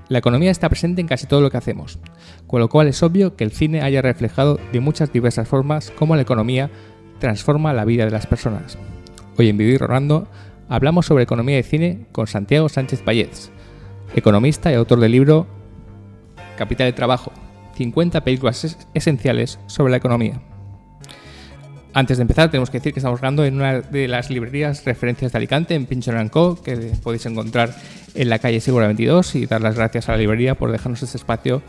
La economía está presente en casi todo lo que hacemos, con lo cual es obvio que el cine haya reflejado de muchas diversas formas cómo la economía transforma la vida de las personas. Hoy en Vivir Rodando hablamos sobre economía y cine con Santiago Sánchez Pallés, economista y autor del libro Capital del Trabajo, 50 películas esenciales sobre la economía. Antes de empezar, tenemos que decir que estamos grabando en una de las librerías referencias de Alicante, en Pinchon & Co, que podéis encontrar en la calle Segura 22, y dar las gracias a la librería por dejarnos este espacio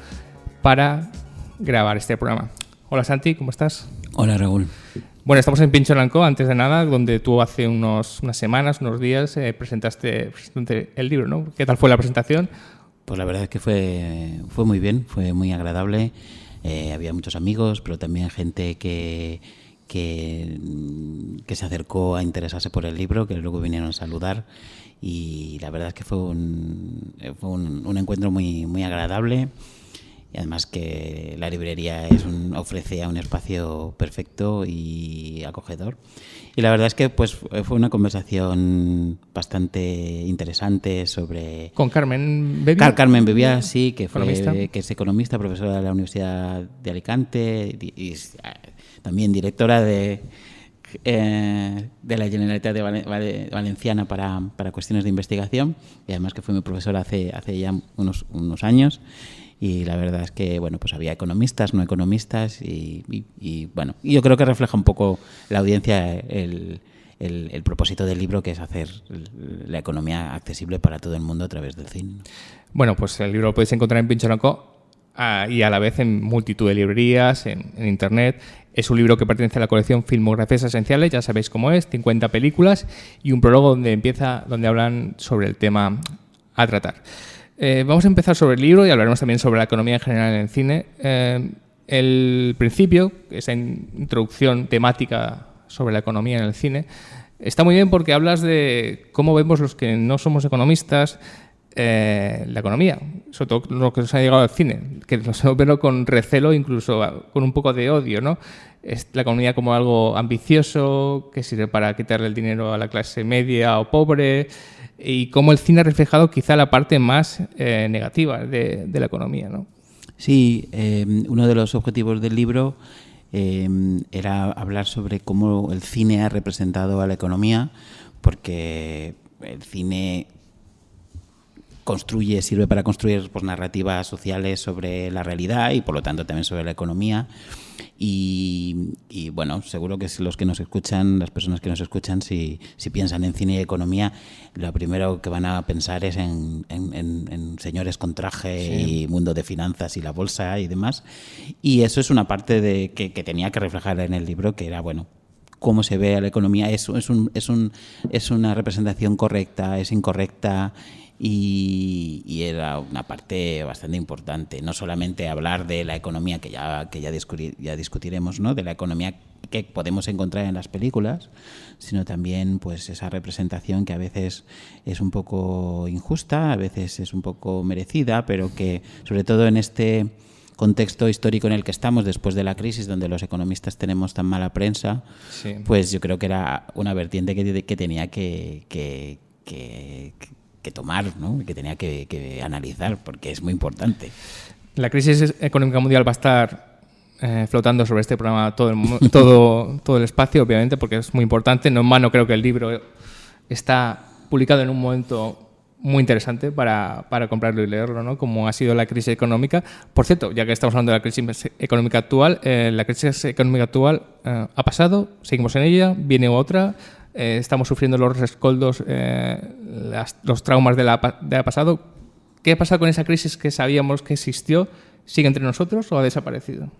para grabar este programa. Hola Santi, ¿cómo estás? Hola Raúl. Bueno, estamos en Pinchon & Co, antes de nada, donde tú hace unas semanas, unos días, presentaste el libro, ¿no? ¿Qué tal fue la presentación? Pues la verdad es que fue muy bien, fue muy agradable. Había muchos amigos, pero también gente que se acercó a interesarse por el libro, que luego vinieron a saludar, y la verdad es que fue un encuentro muy, muy agradable, y además que la librería ofrece un espacio perfecto y acogedor. Y la verdad es que pues fue una conversación bastante interesante sobre... ¿Con Carmen Bebia? Carmen Bebia, sí, que es economista, profesora de la Universidad de Alicante y también directora de la Generalitat Valenciana para cuestiones de investigación, y además que fue mi profesora hace ya unos años. Y la verdad es que bueno, pues había economistas, no economistas, y bueno, y yo creo que refleja un poco la audiencia el propósito del libro, que es hacer la economía accesible para todo el mundo a través del cine. Bueno, pues el libro lo podéis encontrar en Pinchon & Co y a la vez en multitud de librerías, en internet. Es un libro que pertenece a la colección Filmografías Esenciales, ya sabéis cómo es, 50 películas y un prólogo donde hablan sobre el tema a tratar. Vamos a empezar sobre el libro y hablaremos también sobre la economía en general en el cine. El principio, esa introducción temática sobre la economía en el cine, está muy bien porque hablas de cómo vemos los que no somos economistas la economía, sobre todo lo que nos ha llegado al cine, que nos vemos con recelo, incluso con un poco de odio, ¿no? Es la economía como algo ambicioso, que sirve para quitarle el dinero a la clase media o pobre, y cómo el cine ha reflejado quizá la parte más negativa de la economía, ¿no? Sí, uno de los objetivos del libro era hablar sobre cómo el cine ha representado a la economía, porque el cine sirve para construir pues, narrativas sociales sobre la realidad y por lo tanto también sobre la economía. Y bueno, seguro que los que nos escuchan, las personas que nos escuchan, si piensan en cine y economía, lo primero que van a pensar es en señores con traje, sí, y mundo de finanzas y la bolsa y demás. Y eso es una parte que tenía que reflejar en el libro, que era, bueno, cómo se ve a la economía. Es una representación correcta, es incorrecta. Y era una parte bastante importante, no solamente hablar de la economía que ya discutiremos, ¿no? De la economía que podemos encontrar en las películas, sino también pues esa representación que a veces es un poco injusta, a veces es un poco merecida, pero que sobre todo en este contexto histórico en el que estamos después de la crisis, donde los economistas tenemos tan mala prensa, sí, pues yo creo que era una vertiente que tenía que tomar, ¿no? Que tenía que analizar, porque es muy importante. La crisis económica mundial va a estar flotando sobre este programa todo el espacio, obviamente, porque es muy importante. No en vano creo que el libro está publicado en un momento muy interesante para comprarlo y leerlo, ¿no? Como ha sido la crisis económica. Por cierto, ya que estamos hablando de la crisis económica actual, la crisis económica actual ha pasado, seguimos en ella, viene otra. Estamos sufriendo los rescoldos, los traumas de la pasado. ¿Qué ha pasado con esa crisis que sabíamos que existió? ¿Sigue entre nosotros o ha desaparecido?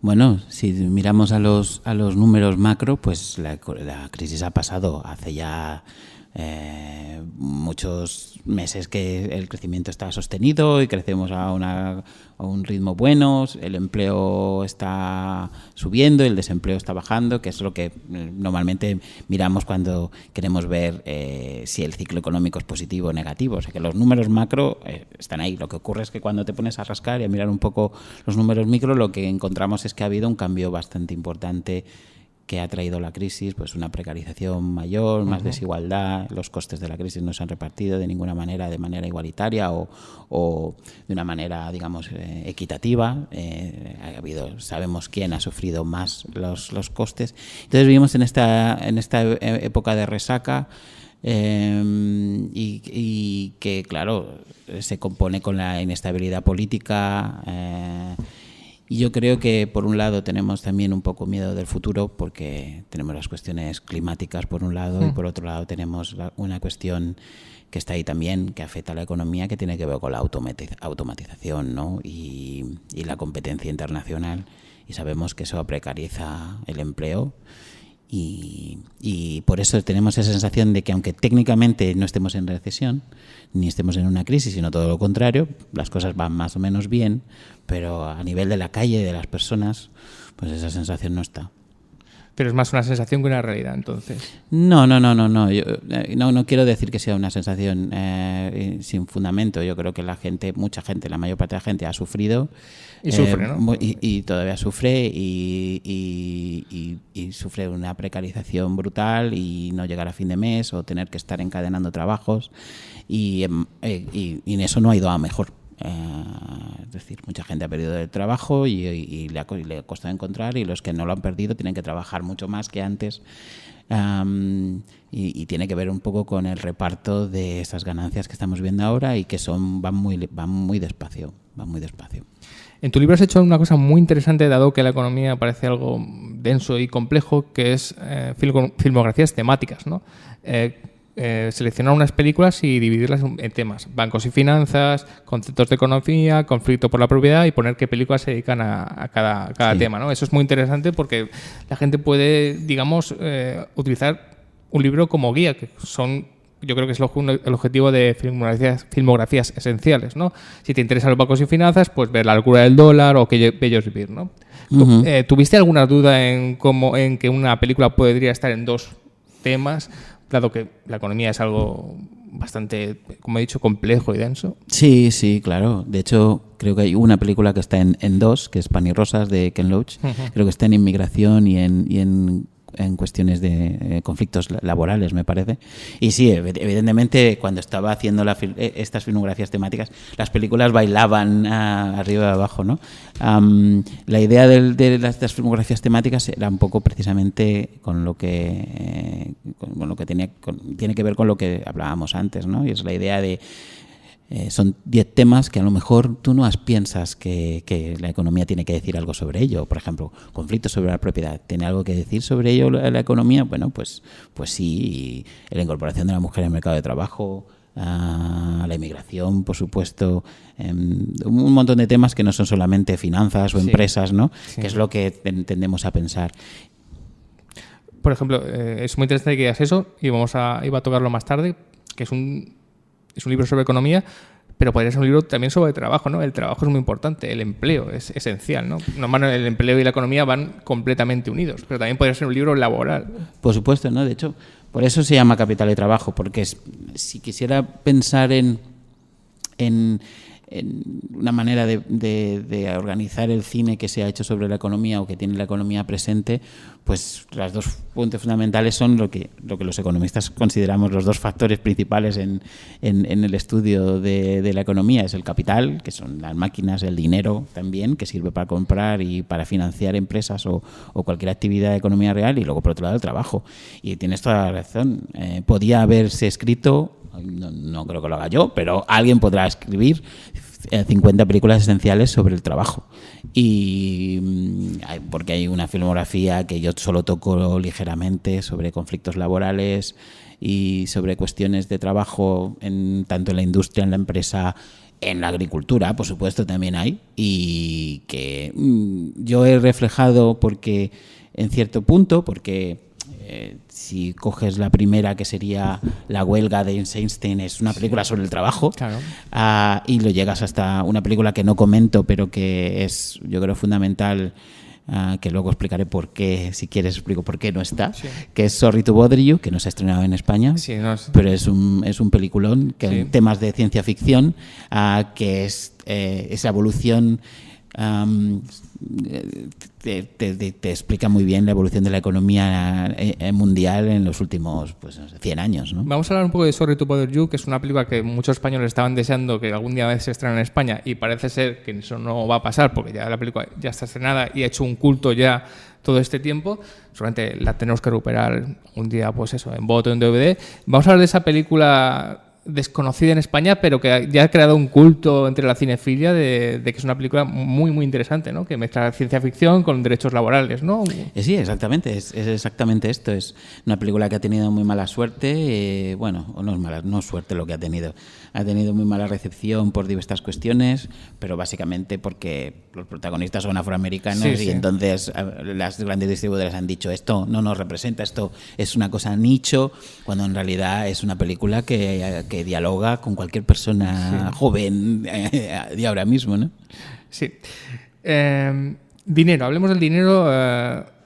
Bueno, si miramos a los números macro, pues la crisis ha pasado hace ya muchos meses que el crecimiento está sostenido y crecemos a un ritmo bueno, el empleo está subiendo, el desempleo está bajando, que es lo que normalmente miramos cuando queremos ver si el ciclo económico es positivo o negativo. O sea que los números macro están ahí. Lo que ocurre es que cuando te pones a rascar y a mirar un poco los números micro, lo que encontramos es que ha habido un cambio bastante importante que ha traído la crisis, pues una precarización mayor, más desigualdad, los costes de la crisis no se han repartido de ninguna manera, de manera igualitaria o de una manera, digamos, equitativa. Sabemos quién ha sufrido más los costes. Entonces vivimos en esta época de resaca, y que, claro, se compone con la inestabilidad política. Y yo creo que, por un lado, tenemos también un poco miedo del futuro porque tenemos las cuestiones climáticas, por un lado, y por otro lado tenemos una cuestión que está ahí también, que afecta a la economía, que tiene que ver con la automatización, ¿no? y la competencia internacional. Y sabemos que eso precariza el empleo. Y por eso tenemos esa sensación de que, aunque técnicamente no estemos en recesión ni estemos en una crisis, sino todo lo contrario, las cosas van más o menos bien, pero a nivel de la calle, de las personas, pues esa sensación no está. Pero es más una sensación que una realidad, entonces. No. Yo no quiero decir que sea una sensación sin fundamento. Yo creo que mucha gente, la mayor parte de la gente ha sufrido. Y sufre, ¿no? Y todavía sufre y sufre una precarización brutal y no llegar a fin de mes o tener que estar encadenando trabajos. Y en eso no ha ido a mejor. Es decir, mucha gente ha perdido el trabajo y le ha costado encontrar, y los que no lo han perdido tienen que trabajar mucho más que antes, y tiene que ver un poco con el reparto de esas ganancias que estamos viendo ahora y que van muy despacio. En tu libro has hecho una cosa muy interesante, dado que la economía parece algo denso y complejo, que es filmografías temáticas, ¿no? Seleccionar unas películas y dividirlas en temas: bancos y finanzas, conceptos de economía, conflicto por la propiedad, y poner qué películas se dedican a cada tema, ¿no? Eso es muy interesante porque la gente puede, digamos, utilizar un libro como guía, que yo creo que es el objetivo de filmografías esenciales, ¿no? Si te interesan los bancos y finanzas, pues ver La locura del dólar o Qué bello es vivir, ¿no? Uh-huh. ¿Tuviste alguna duda en que una película podría estar en dos temas, dado que la economía es algo bastante, como he dicho, complejo y denso? Sí, claro. De hecho, creo que hay una película que está en dos, que es Pan y Rosas, de Ken Loach. Uh-huh. Creo que está en inmigración y en cuestiones de conflictos laborales, me parece. Y sí, evidentemente, cuando estaba haciendo estas filmografías temáticas, las películas bailaban arriba y abajo, ¿no? La idea de las filmografías temáticas era un poco precisamente con lo que tiene que ver con lo que hablábamos antes, ¿no? Y es la idea de son 10 temas que a lo mejor tú no piensas que la economía tiene que decir algo sobre ello. Por ejemplo, conflictos sobre la propiedad. ¿Tiene algo que decir sobre ello la economía? Bueno, pues sí. Y la incorporación de la mujer al mercado de trabajo, la inmigración, por supuesto, un montón de temas que no son solamente finanzas o empresas, ¿no? Sí. Que es lo que tendemos a pensar. Por ejemplo, es muy interesante que digas eso, y iba a tocarlo más tarde, que es un libro sobre economía, pero podría ser un libro también sobre trabajo, ¿no? El trabajo es muy importante, el empleo es esencial, ¿no? Normalmente el empleo y la economía van completamente unidos, pero también podría ser un libro laboral. Por supuesto, ¿no? De hecho, por eso se llama Capital y Trabajo, porque si quisiera pensar en una manera de organizar el cine que se ha hecho sobre la economía o que tiene la economía presente, pues las dos fuentes fundamentales son lo que los economistas consideramos los dos factores principales en el estudio de la economía. Es el capital, que son las máquinas, el dinero también, que sirve para comprar y para financiar empresas o cualquier actividad de economía real, y luego, por otro lado, el trabajo. Y tienes toda la razón. Podía haberse escrito, no creo que lo haga yo, pero alguien podrá escribir 50 películas esenciales sobre el trabajo, y porque hay una filmografía que yo solo toco ligeramente sobre conflictos laborales y sobre cuestiones de trabajo tanto en la industria, en la empresa, en la agricultura, por supuesto, también hay, y que yo he reflejado porque en cierto punto, porque si coges la primera, que sería La huelga de Einstein, es una película sobre el trabajo, claro. Y lo llegas hasta una película que no comento, pero que es, yo creo, fundamental, que luego explicaré por qué, si quieres explico por qué no está, sí. Que es Sorry to Bother You, que no se ha estrenado en España, sí, pero es un peliculón que en temas de ciencia ficción, que es esa evolución te explica muy bien la evolución de la economía mundial en los últimos 100 años, ¿no? Vamos a hablar un poco de Sorry to Bother You, que es una película que muchos españoles estaban deseando que algún día se estrene en España, y parece ser que eso no va a pasar porque ya la película ya está estrenada y ha hecho un culto ya todo este tiempo. Solamente la tenemos que recuperar un día, pues eso, en bote o en DVD. Vamos a hablar de esa película desconocida en España, pero que ya ha creado un culto entre la cinefilia de que es una película muy, muy interesante, ¿no? Que mezcla ciencia ficción con derechos laborales, ¿no? Sí, exactamente. Es exactamente esto. Es una película que ha tenido muy mala suerte. Bueno, o no es mala, no es suerte lo que ha tenido. Ha tenido muy mala recepción por diversas cuestiones, pero básicamente porque los protagonistas son afroamericanos y entonces las grandes distribuidoras han dicho esto no nos representa, esto es una cosa nicho, cuando en realidad es una película que dialoga con cualquier persona joven de ahora mismo, ¿no? Sí. Dinero, hablemos del dinero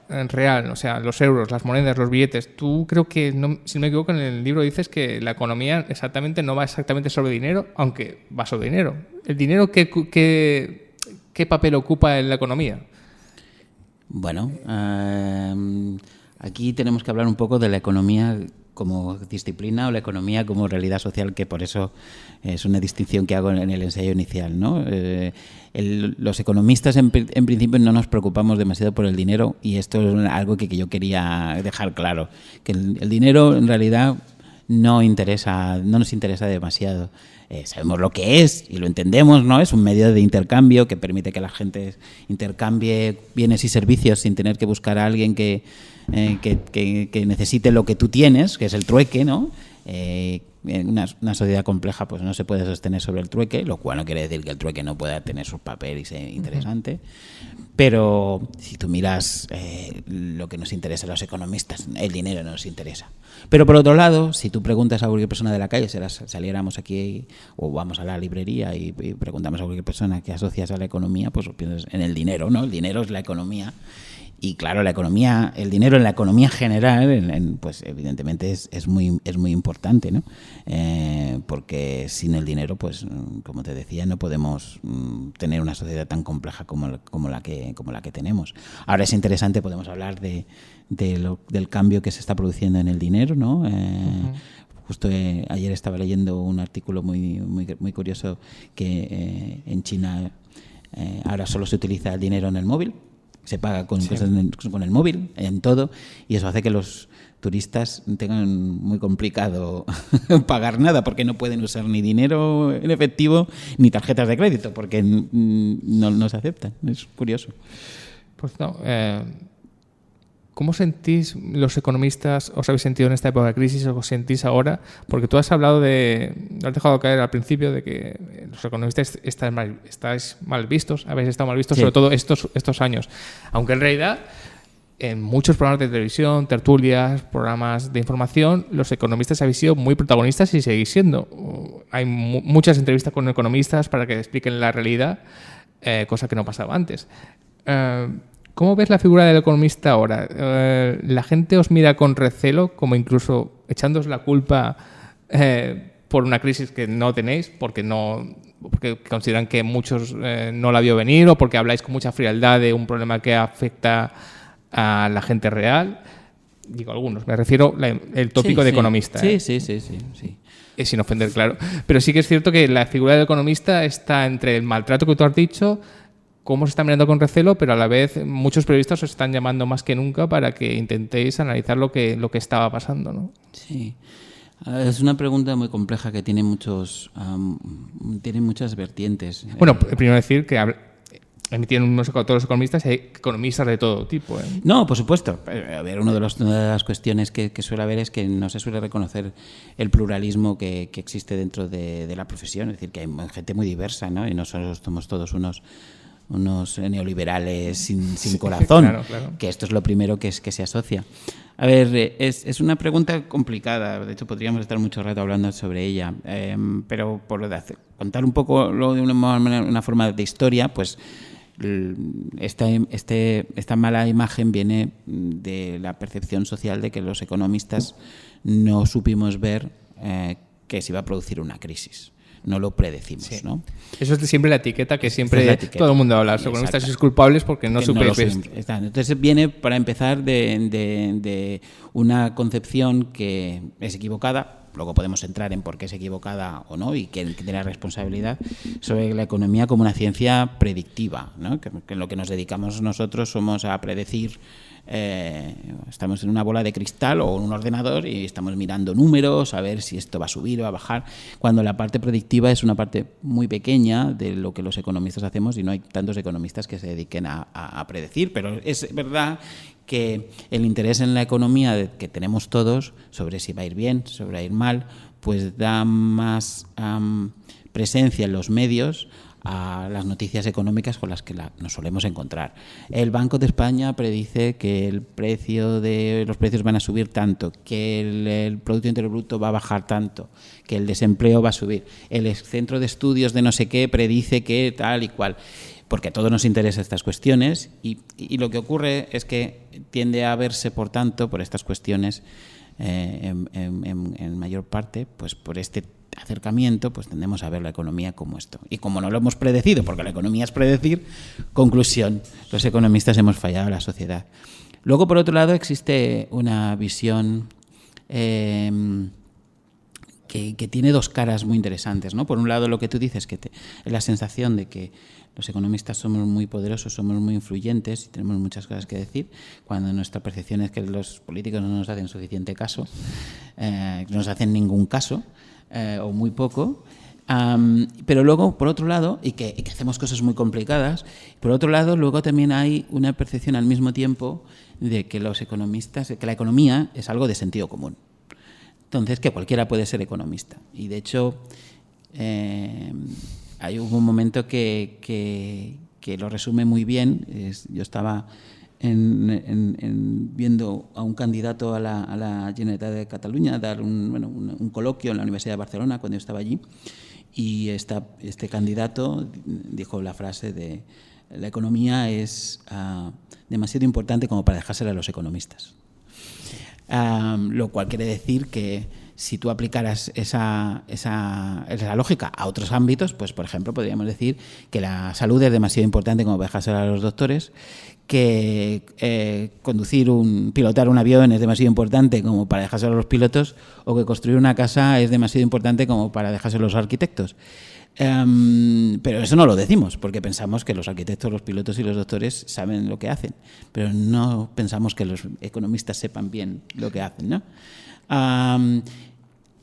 en real, o sea, los euros, las monedas, los billetes. Tú creo que, si no me equivoco, en el libro dices que la economía exactamente no va exactamente sobre dinero, aunque va sobre dinero. ¿El dinero qué papel ocupa en la economía? Bueno, aquí tenemos que hablar un poco de la economía como disciplina o la economía como realidad social, que por eso es una distinción que hago en el ensayo inicial, ¿no? Los economistas en principio no nos preocupamos demasiado por el dinero, y esto es algo que yo quería dejar claro, que el dinero en realidad no nos interesa demasiado. Sabemos lo que es y lo entendemos, ¿no? Es un medio de intercambio que permite que la gente intercambie bienes y servicios sin tener que buscar a alguien que necesite lo que tú tienes, que es el trueque, ¿no? En una sociedad compleja pues no se puede sostener sobre el trueque, lo cual no quiere decir que el trueque no pueda tener sus papeles y ser interesante. Pero si tú miras lo que nos interesa a los economistas, el dinero no nos interesa. Pero por otro lado, si tú preguntas a cualquier persona de la calle, saliéramos aquí o vamos a la librería y preguntamos a cualquier persona qué asocias a la economía, pues piensas en el dinero, ¿no? El dinero es la economía. Y claro, el dinero en la economía general, pues evidentemente es muy importante, ¿no? Porque sin el dinero, pues como te decía, no podemos tener una sociedad tan compleja como la que tenemos. Ahora es interesante, podemos hablar del cambio que se está produciendo en el dinero, ¿no? Justo ayer estaba leyendo un artículo muy curioso que en China ahora solo se utiliza el dinero en el móvil. Se paga con el móvil, en todo, y eso hace que los turistas tengan muy complicado pagar nada, porque no pueden usar ni dinero en efectivo ni tarjetas de crédito, porque no se aceptan. Es curioso. Pues no. ¿Cómo sentís los economistas, os habéis sentido en esta época de crisis, o os sentís ahora? Porque tú has hablado has dejado caer al principio de que los economistas estáis mal vistos, habéis estado mal vistos, sobre todo estos años. Aunque en realidad, en muchos programas de televisión, tertulias, programas de información, los economistas habéis sido muy protagonistas y seguís siendo. Hay muchas entrevistas con economistas para que expliquen la realidad, cosa que no pasaba antes. ¿Cómo ves la figura del economista ahora? ¿La gente os mira con recelo, como incluso echándoos la culpa por una crisis que no tenéis, porque consideran que muchos no la vio venir, o porque habláis con mucha frialdad de un problema que afecta a la gente real? Digo algunos, me refiero el tópico de economista. Sí. Sin ofender, claro. Pero sí que es cierto que la figura del economista está entre el maltrato que tú has dicho, cómo se está mirando con recelo, pero a la vez muchos periodistas os están llamando más que nunca para que intentéis analizar lo que estaba pasando, ¿no? Sí. Es una pregunta muy compleja que tiene muchas vertientes. Bueno, primero decir que emitiendo todos los economistas, hay economistas de todo tipo. No, por supuesto. A ver, una de las cuestiones que suele haber es que no se suele reconocer el pluralismo que existe dentro de la profesión. Es decir, que hay gente muy diversa, ¿no? Y no somos todos unos neoliberales sin corazón, claro. Que esto es lo primero que se asocia. A ver, es una pregunta complicada, de hecho podríamos estar mucho rato hablando sobre ella, pero por contar un poco de una forma de historia, pues esta mala imagen viene de la percepción social de que los economistas no supimos ver que se iba a producir una crisis. no lo predecimos, Sí. ¿no? Eso es siempre la etiqueta que siempre la etiqueta. todo el mundo habla. Los economistas sois culpables porque no Que supéis. Entonces viene, para empezar, de una concepción que es equivocada. Luego podemos entrar en por qué es equivocada o no y quién tiene la responsabilidad, sobre la economía como una ciencia predictiva, ¿no? Que en lo que nos dedicamos nosotros somos a predecir. Estamos en una bola de cristal o en un ordenador y estamos mirando números a ver si esto va a subir o va a bajar, cuando la parte predictiva es una parte muy pequeña de lo que los economistas hacemos y no hay tantos economistas que se dediquen a predecir, pero es verdad que el interés en la economía que tenemos todos sobre si va a ir bien, sobre va a ir mal, pues da más presencia en los medios a las noticias económicas con las que nos solemos encontrar. El Banco de España predice que los precios van a subir tanto, que el Producto Interior Bruto va a bajar tanto, que el desempleo va a subir. El Centro de Estudios de no sé qué predice que tal y cual. Porque a todos nos interesan estas cuestiones y lo que ocurre es que tiende a verse, por tanto, por estas cuestiones, en mayor parte, pues por este acercamiento, pues tendemos a ver la economía como esto. Y como no lo hemos predecido, porque la economía es predecir, conclusión, los economistas hemos fallado a la sociedad. Luego, por otro lado, existe una visión que tiene dos caras muy interesantes, ¿no? Por un lado, lo que tú dices, que es la sensación de que los economistas somos muy poderosos, somos muy influyentes y tenemos muchas cosas que decir, cuando nuestra percepción es que los políticos no nos hacen suficiente caso, no nos hacen ningún caso, o muy poco. Pero luego, por otro lado, y que hacemos cosas muy complicadas, por otro lado, luego también hay una percepción al mismo tiempo de que los economistas, que la economía es algo de sentido común. Entonces, que cualquiera puede ser economista. Y de hecho, hubo un momento que lo resume muy bien. Yo estaba viendo a un candidato a la Generalitat de Cataluña dar un coloquio en la Universidad de Barcelona cuando yo estaba allí, y este candidato dijo la frase de: la economía es demasiado importante como para dejársela a los economistas. Lo cual quiere decir que si tú aplicaras esa lógica a otros ámbitos, pues por ejemplo podríamos decir que la salud es demasiado importante como para dejársela a los doctores, que pilotar un avión es demasiado importante como para dejárselo a los pilotos, o que construir una casa es demasiado importante como para dejárselo a los arquitectos. Pero eso no lo decimos, porque pensamos que los arquitectos, los pilotos y los doctores saben lo que hacen, pero no pensamos que los economistas sepan bien lo que hacen, ¿no?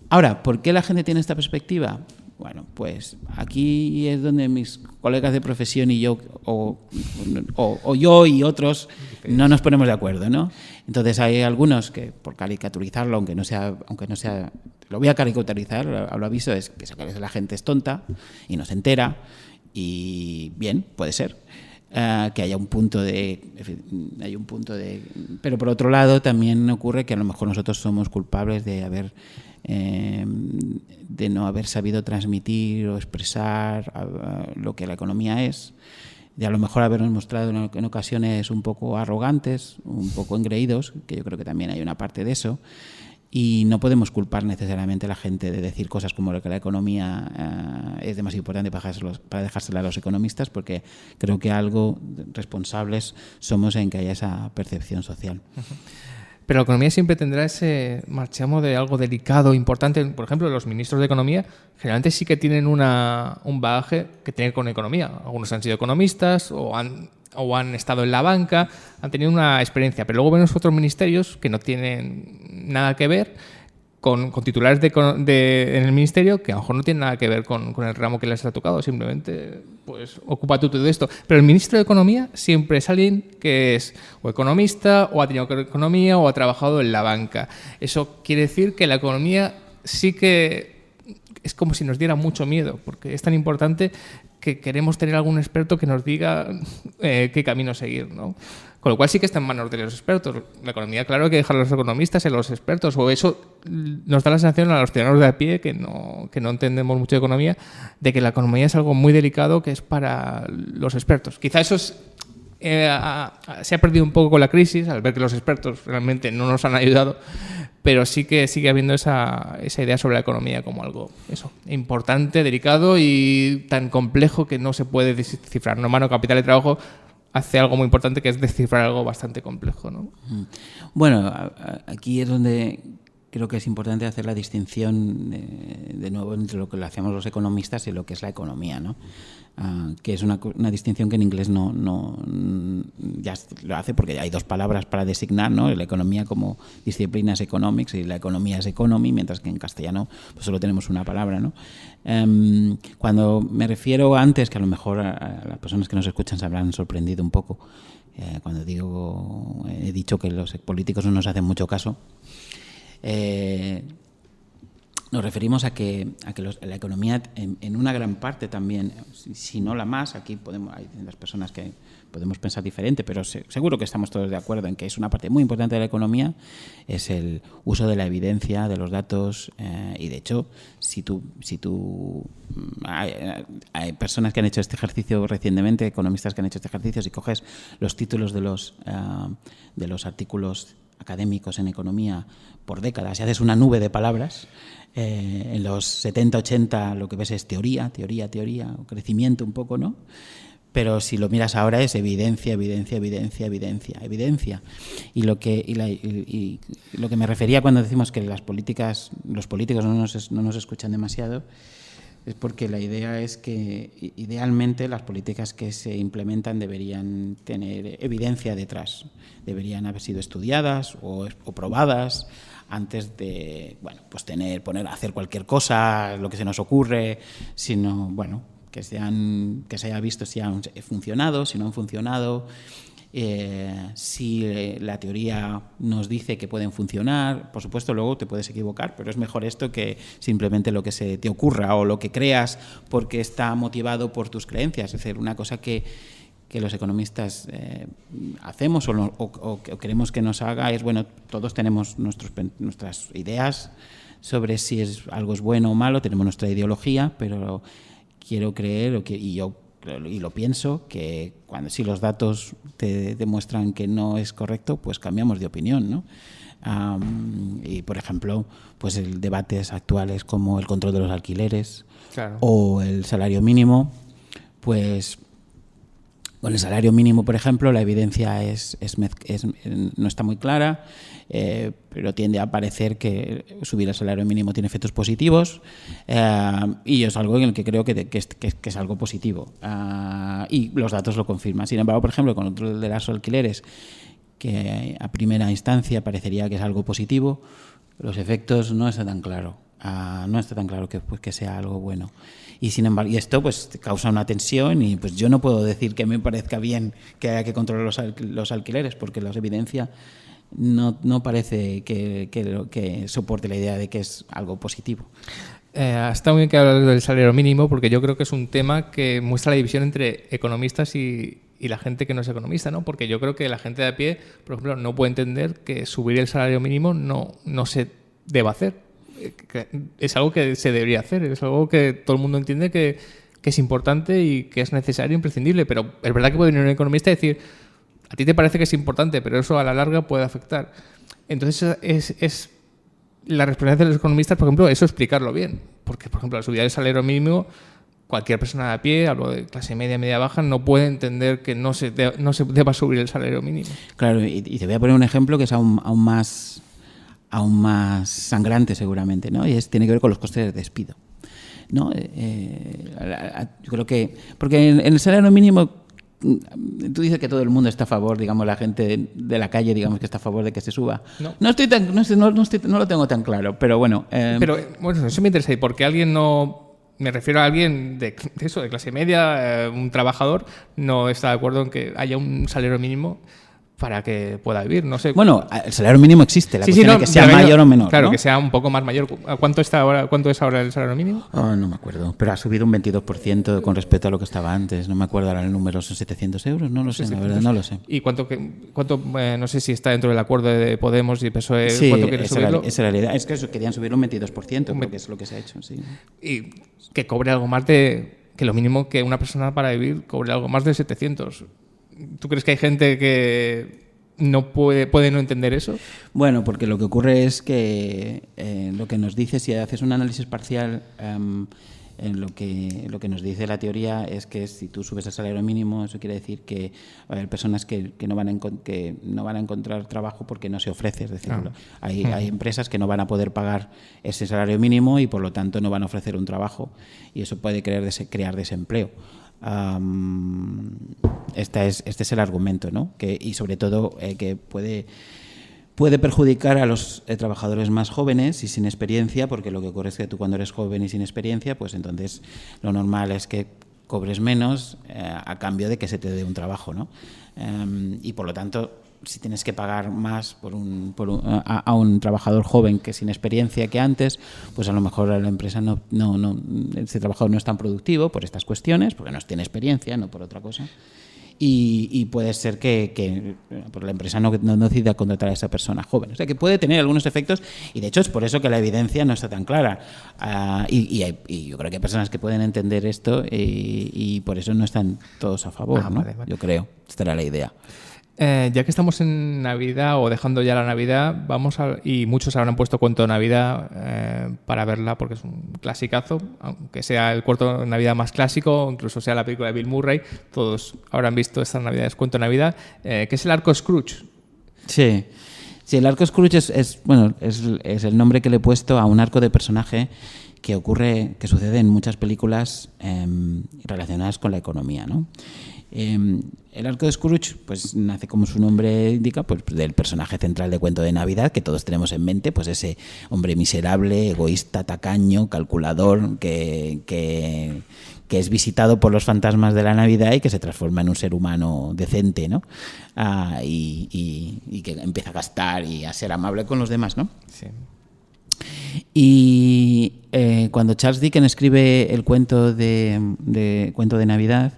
Ahora, ¿por qué la gente tiene esta perspectiva? Bueno, pues aquí es donde mis colegas de profesión y yo, o yo y otros, no nos ponemos de acuerdo, ¿no? Entonces hay algunos que, por caricaturizarlo, aunque no sea, lo voy a caricaturizar, lo aviso, es que la gente es tonta y no se entera, y bien, puede ser. Que haya un punto de... Pero por otro lado también ocurre que a lo mejor nosotros somos culpables de no haber sabido transmitir o expresar lo que la economía es, de a lo mejor habernos mostrado en ocasiones un poco arrogantes, un poco engreídos, que yo creo que también hay una parte de eso. Y no podemos culpar necesariamente a la gente de decir cosas como que la economía es demasiado importante para dejársela a los economistas, porque creo que algo responsables somos en que haya esa percepción social. Pero la economía siempre tendrá ese marchamo de algo delicado, importante. Por ejemplo, los ministros de Economía generalmente sí que tienen un bagaje que tiene con economía. Algunos han sido economistas o han estado en la banca, han tenido una experiencia, pero luego vemos otros ministerios que no tienen nada que ver con titulares en el ministerio que a lo mejor no tienen nada que ver con el ramo que les ha tocado, simplemente pues ocupa tú todo esto. Pero el ministro de Economía siempre es alguien que es o economista, o ha tenido que ver economía, o ha trabajado en la banca. Eso quiere decir que la economía sí que es como si nos diera mucho miedo, porque es tan importante que queremos tener algún experto que nos diga qué camino seguir, ¿no? Con lo cual sí que está en manos de los expertos. La economía, claro, hay que dejar a los economistas y a los expertos, o eso nos da la sensación a los ciudadanos de a pie que no entendemos mucho de economía, de que la economía es algo muy delicado que es para los expertos. Quizá eso se ha perdido un poco con la crisis, al ver que los expertos realmente no nos han ayudado, pero sí que sigue habiendo esa idea sobre la economía como algo importante, delicado y tan complejo que no se puede descifrar. No, Mano Capital y Trabajo hace algo muy importante, que es descifrar algo bastante complejo, ¿no? Bueno, aquí es donde creo que es importante hacer la distinción de nuevo entre lo que lo hacemos los economistas y lo que es la economía, ¿no? Que es una distinción que en inglés no ya lo hace, porque hay dos palabras para designar, ¿no? La economía como disciplina es economics y la economía es economy, mientras que en castellano pues solo tenemos una palabra, ¿no? Cuando me refiero antes, que a lo mejor a las personas que nos escuchan se habrán sorprendido un poco, cuando he dicho que los políticos no nos hacen mucho caso, nos referimos a que la economía en una gran parte también, si no la más, aquí hay las personas que podemos pensar diferente, pero seguro que estamos todos de acuerdo en que es una parte muy importante de la economía, es el uso de la evidencia, de los datos, y de hecho, hay personas que han hecho este ejercicio recientemente, economistas que han hecho este ejercicio, si coges los títulos de los artículos académicos en economía por décadas y haces una nube de palabras, en los 70, 80 lo que ves es teoría, o crecimiento un poco, ¿no? Pero si lo miras ahora es evidencia. Y lo que me refería cuando decimos que los políticos no nos escuchan demasiado, es porque la idea es que idealmente las políticas que se implementan deberían tener evidencia detrás, deberían haber sido estudiadas o probadas antes de hacer cualquier cosa, lo que se nos ocurre, sino que se haya visto si han funcionado, si no han funcionado. Si la teoría nos dice que pueden funcionar, por supuesto luego te puedes equivocar, pero es mejor esto que simplemente lo que se te ocurra o lo que creas porque está motivado por tus creencias. Es decir, una cosa que los economistas hacemos o queremos que nos haga es, todos tenemos nuestras ideas sobre si algo es bueno o malo, tenemos nuestra ideología, pero quiero creer y lo pienso, que si los datos te demuestran que no es correcto, pues cambiamos de opinión, ¿no? Y por ejemplo, pues el debates actuales como el control de los alquileres, claro, o el salario mínimo, pues con el salario mínimo, por ejemplo, la evidencia no está muy clara, pero tiende a parecer que subir el salario mínimo tiene efectos positivos, y es algo en el que creo que es algo positivo, y los datos lo confirman. Sin embargo, por ejemplo, con el control de los alquileres, que a primera instancia parecería que es algo positivo, los efectos no está tan claro. No está tan claro que sea algo bueno. Y sin embargo, esto pues causa una tensión, y pues yo no puedo decir que me parezca bien que haya que controlar los alquileres, porque la evidencia no parece que soporte la idea de que es algo positivo. Está muy bien que hablas del salario mínimo, porque yo creo que es un tema que muestra la división entre economistas y la gente que no es economista, ¿no? Porque yo creo que la gente de a pie, por ejemplo, no puede entender que subir el salario mínimo no se deba hacer. Que es algo que se debería hacer, es algo que todo el mundo entiende que es importante y que es necesario, imprescindible, pero es verdad que puede venir un economista y decir, a ti te parece que es importante, pero eso a la larga puede afectar. Entonces es la responsabilidad de los economistas, por ejemplo, eso explicarlo bien, porque por ejemplo la subida del salario mínimo, cualquier persona de a pie, hablo de clase media, media baja, no puede entender que no se deba subir el salario mínimo. Claro, y te voy a poner un ejemplo que es aún más sangrante seguramente, ¿no? Y tiene que ver con los costes de despido, ¿no? Yo creo que porque en el salario mínimo tú dices que todo el mundo está a favor, digamos, la gente de la calle, digamos, que está a favor de que se suba. No lo tengo tan claro, pero bueno. Pero bueno, eso me interesa, porque alguien me refiero a alguien de clase media, un trabajador, no está de acuerdo en que haya un salario mínimo para que pueda vivir, no sé. Bueno, el salario mínimo existe, la cuestión es que sea mayor o menor, claro, ¿no? Que sea un poco más mayor. ¿Cuánto es ahora el salario mínimo? No me acuerdo, pero ha subido un 22% con respecto a lo que estaba antes. No me acuerdo ahora el número, ¿son 700 euros? No lo sé, la verdad, no lo sé. ¿Y cuánto no sé si está dentro del acuerdo de Podemos y PSOE, sí, cuánto quiere subirlo? Esa era la idea. Es que querían subirlo un 22%, creo que es lo que se ha hecho, sí. Y que cobre algo más que lo mínimo que una persona para vivir cobre algo más de 700. ¿Tú crees que hay gente que no puede no entender eso? Bueno, porque lo que ocurre es que lo que nos dice, si haces un análisis parcial, lo que nos dice la teoría es que si tú subes el salario mínimo, eso quiere decir que va a haber personas que no van a encontrar trabajo porque no se ofrece. Es decir, hay empresas que no van a poder pagar ese salario mínimo y por lo tanto no van a ofrecer un trabajo, y eso puede crear desempleo. Este es el argumento, ¿no? Y sobre todo que puede perjudicar a los trabajadores más jóvenes y sin experiencia, porque lo que ocurre es que tú, cuando eres joven y sin experiencia, pues entonces lo normal es que cobres menos a cambio de que se te dé un trabajo, ¿no? Y por lo tanto, si tienes que pagar más a un trabajador joven que sin experiencia que antes, pues a lo mejor la empresa ese trabajador no es tan productivo por estas cuestiones, porque no tiene experiencia, no por otra cosa. Y puede ser que la empresa no decida contratar a esa persona joven. O sea, que puede tener algunos efectos, y de hecho es por eso que la evidencia no está tan clara. Y yo creo que hay personas que pueden entender esto y por eso no están todos a favor, ¿no? Vale. Yo creo. Esta era la idea. Ya que estamos en Navidad, o dejando ya la Navidad, y muchos habrán puesto Cuento de Navidad para verla, porque es un clasicazo, aunque sea el Cuento de Navidad más clásico, incluso sea la película de Bill Murray, todos habrán visto estas Navidades Cuento de Navidad, que es el arco Scrooge. Sí, el arco Scrooge es el nombre que le he puesto a un arco de personaje que sucede en muchas películas relacionadas con la economía, ¿no? El arco de Scrooge pues nace, como su nombre indica, pues del personaje central de Cuento de Navidad, que todos tenemos en mente, pues ese hombre miserable, egoísta, tacaño, calculador, que es visitado por los fantasmas de la Navidad y que se transforma en un ser humano decente, ¿no? Y que empieza a gastar y a ser amable con los demás, ¿no? Sí. Y cuando Charles Dickens escribe el Cuento de Navidad,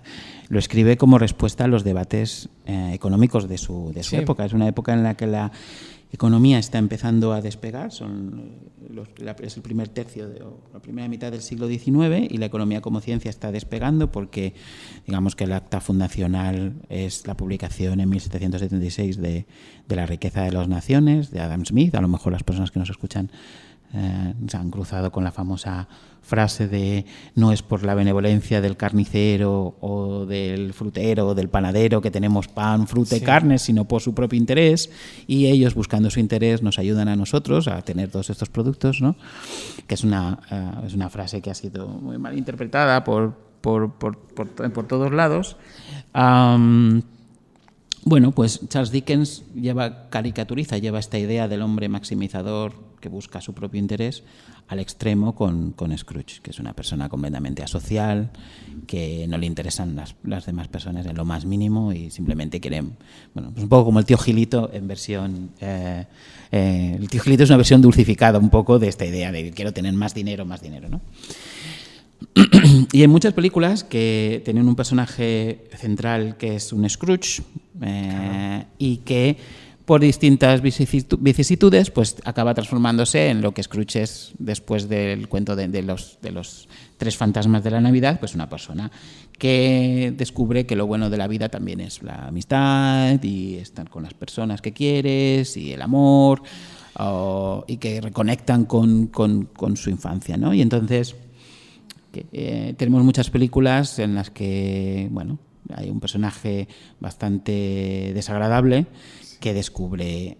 lo escribe como respuesta a los debates económicos de su época. Es una época en la que la economía está empezando a despegar, es el primer tercio la primera mitad del siglo XIX, y la economía como ciencia está despegando porque, digamos, que el acta fundacional es la publicación en 1776 de La riqueza de las naciones, de Adam Smith. A lo mejor las personas que nos escuchan se han cruzado con la famosa frase de: no es por la benevolencia del carnicero o del frutero o del panadero que tenemos pan, fruta y carne, sino por su propio interés, y ellos, buscando su interés, nos ayudan a nosotros a tener todos estos productos, ¿no? Que es una frase que ha sido muy mal interpretada por todos lados. Bueno, pues Charles Dickens lleva esta idea del hombre maximizador que busca su propio interés al extremo con Scrooge, que es una persona completamente asocial, que no le interesan las demás personas en lo más mínimo y simplemente quieren, pues un poco como el tío Gilito en versión... el tío Gilito es una versión dulcificada un poco de esta idea de quiero tener más dinero, ¿no? Y en muchas películas que tienen un personaje central que es un Scrooge, y que por distintas vicisitudes pues acaba transformándose en lo que Scrooge es después del cuento de los tres fantasmas de la Navidad, pues una persona que descubre que lo bueno de la vida también es la amistad y estar con las personas que quieres y el amor, y que reconectan con su infancia, ¿no? Y entonces tenemos muchas películas en las que, bueno, hay un personaje bastante desagradable que descubre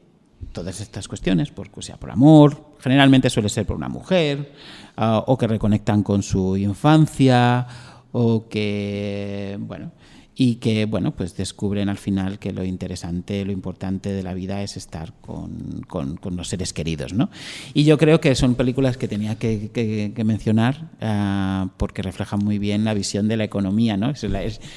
todas estas cuestiones, sea por amor, generalmente suele ser por una mujer, o que reconectan con su infancia, o que, pues descubren al final que lo interesante, lo importante de la vida es estar con los seres queridos, ¿no? Y yo creo que son películas que tenía que mencionar porque reflejan muy bien la visión de la economía, ¿no?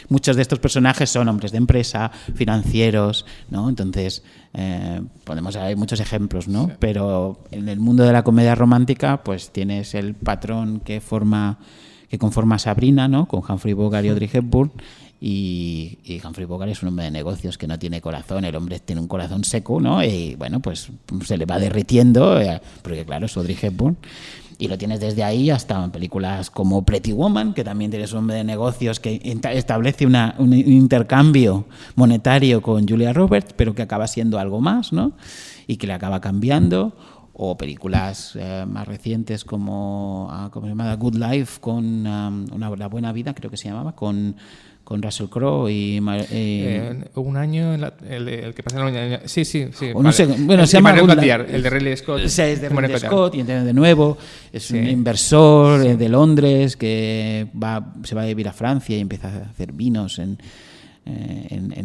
Muchos de estos personajes son hombres de empresa, financieros, ¿no? Entonces, hay muchos ejemplos, ¿no? Sí. Pero en el mundo de la comedia romántica, pues tienes el patrón que conforma Sabrina, ¿no? Con Humphrey Bogart y Audrey Hepburn. Y Humphrey Bogart es un hombre de negocios que no tiene corazón, el hombre tiene un corazón seco, ¿no? Y bueno, pues se le va derritiendo, porque claro, es Audrey Hepburn. Y lo tienes desde ahí hasta películas como Pretty Woman, que también tienes un hombre de negocios que establece un intercambio monetario con Julia Roberts, pero que acaba siendo algo más, ¿no? Y que le acaba cambiando. O películas más recientes como ¿cómo se llama? Good Life, con La Buena Vida, creo que se llamaba, con Russell Crowe y un año, el que pasa en el año. Sí. O no sé, bueno, se llama el de Ridley Scott. Sí, es de Ridley Scott, y de nuevo es un inversor de Londres que se va a vivir a Francia y empieza a hacer vinos en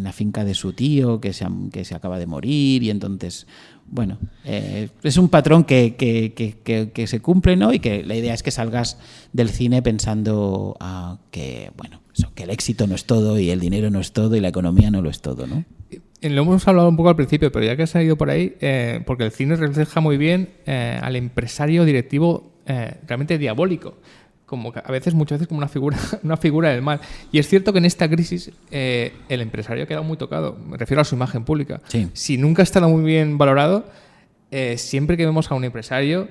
la finca de su tío que se acaba de morir, y entonces bueno, es un patrón que se cumple, ¿no? Y que la idea es que salgas del cine pensando que bueno, que el éxito no es todo y el dinero no es todo y la economía no lo es todo, ¿no? Lo hemos hablado un poco al principio, pero ya que has ido por ahí, porque el cine refleja muy bien al empresario directivo realmente diabólico, como que muchas veces como una figura del mal. Y es cierto que en esta crisis el empresario ha quedado muy tocado. Me refiero a su imagen pública. Sí. Si nunca ha estado muy bien valorado, siempre que vemos a un empresario,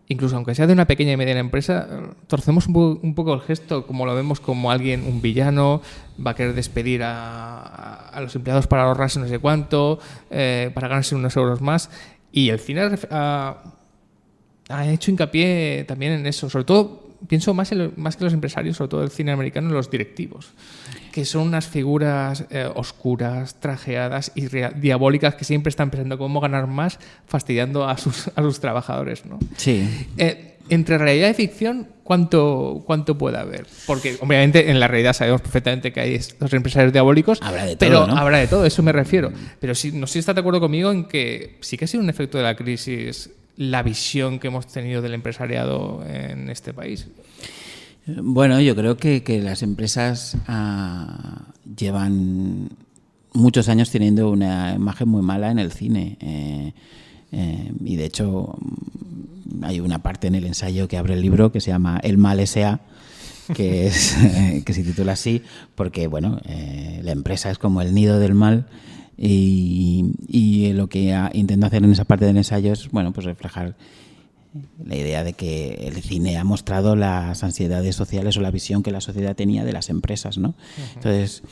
incluso aunque sea de una pequeña y mediana empresa, torcemos un poco el gesto, como lo vemos como un villano, va a querer despedir a los empleados para ahorrarse no sé cuánto, para ganarse unos euros más. Y el cine ha hecho hincapié también en eso, sobre todo. Pienso más que los empresarios, sobre todo el cine americano, en los directivos, que son unas figuras oscuras, trajeadas y diabólicas que siempre están pensando cómo ganar más, fastidiando a sus trabajadores, ¿no? Sí. Entre realidad y ficción, ¿cuánto puede haber? Porque, obviamente, en la realidad sabemos perfectamente que hay los empresarios diabólicos. Habrá de todo, pero ¿no? Habrá de todo, eso me refiero. Pero sí, no sé si estás de acuerdo conmigo en que sí que ha sido un efecto de la crisis la visión que hemos tenido del empresariado en este país. Bueno, yo creo que las empresas llevan muchos años teniendo una imagen muy mala en el cine. Y de hecho hay una parte en el ensayo que abre el libro que se llama El Mal S.A., que se titula así porque bueno, la empresa es como el nido del mal. Y lo que intento hacer en esa parte del ensayo es, bueno, pues reflejar la idea de que el cine ha mostrado las ansiedades sociales o la visión que la sociedad tenía de las empresas, ¿no? Uh-huh. Entonces,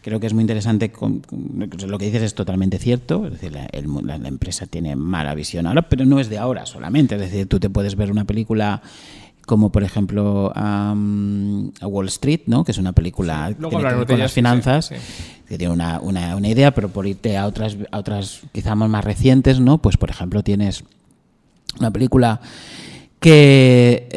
creo que es muy interesante, lo que dices es totalmente cierto, es decir, la empresa tiene mala visión ahora, pero no es de ahora solamente, es decir, tú te puedes ver una película como por ejemplo Wall Street, ¿no? Que es una película que tiene que ver con las finanzas, que tiene una idea, pero por irte a otras quizás más recientes, ¿no? Pues por ejemplo tienes una película que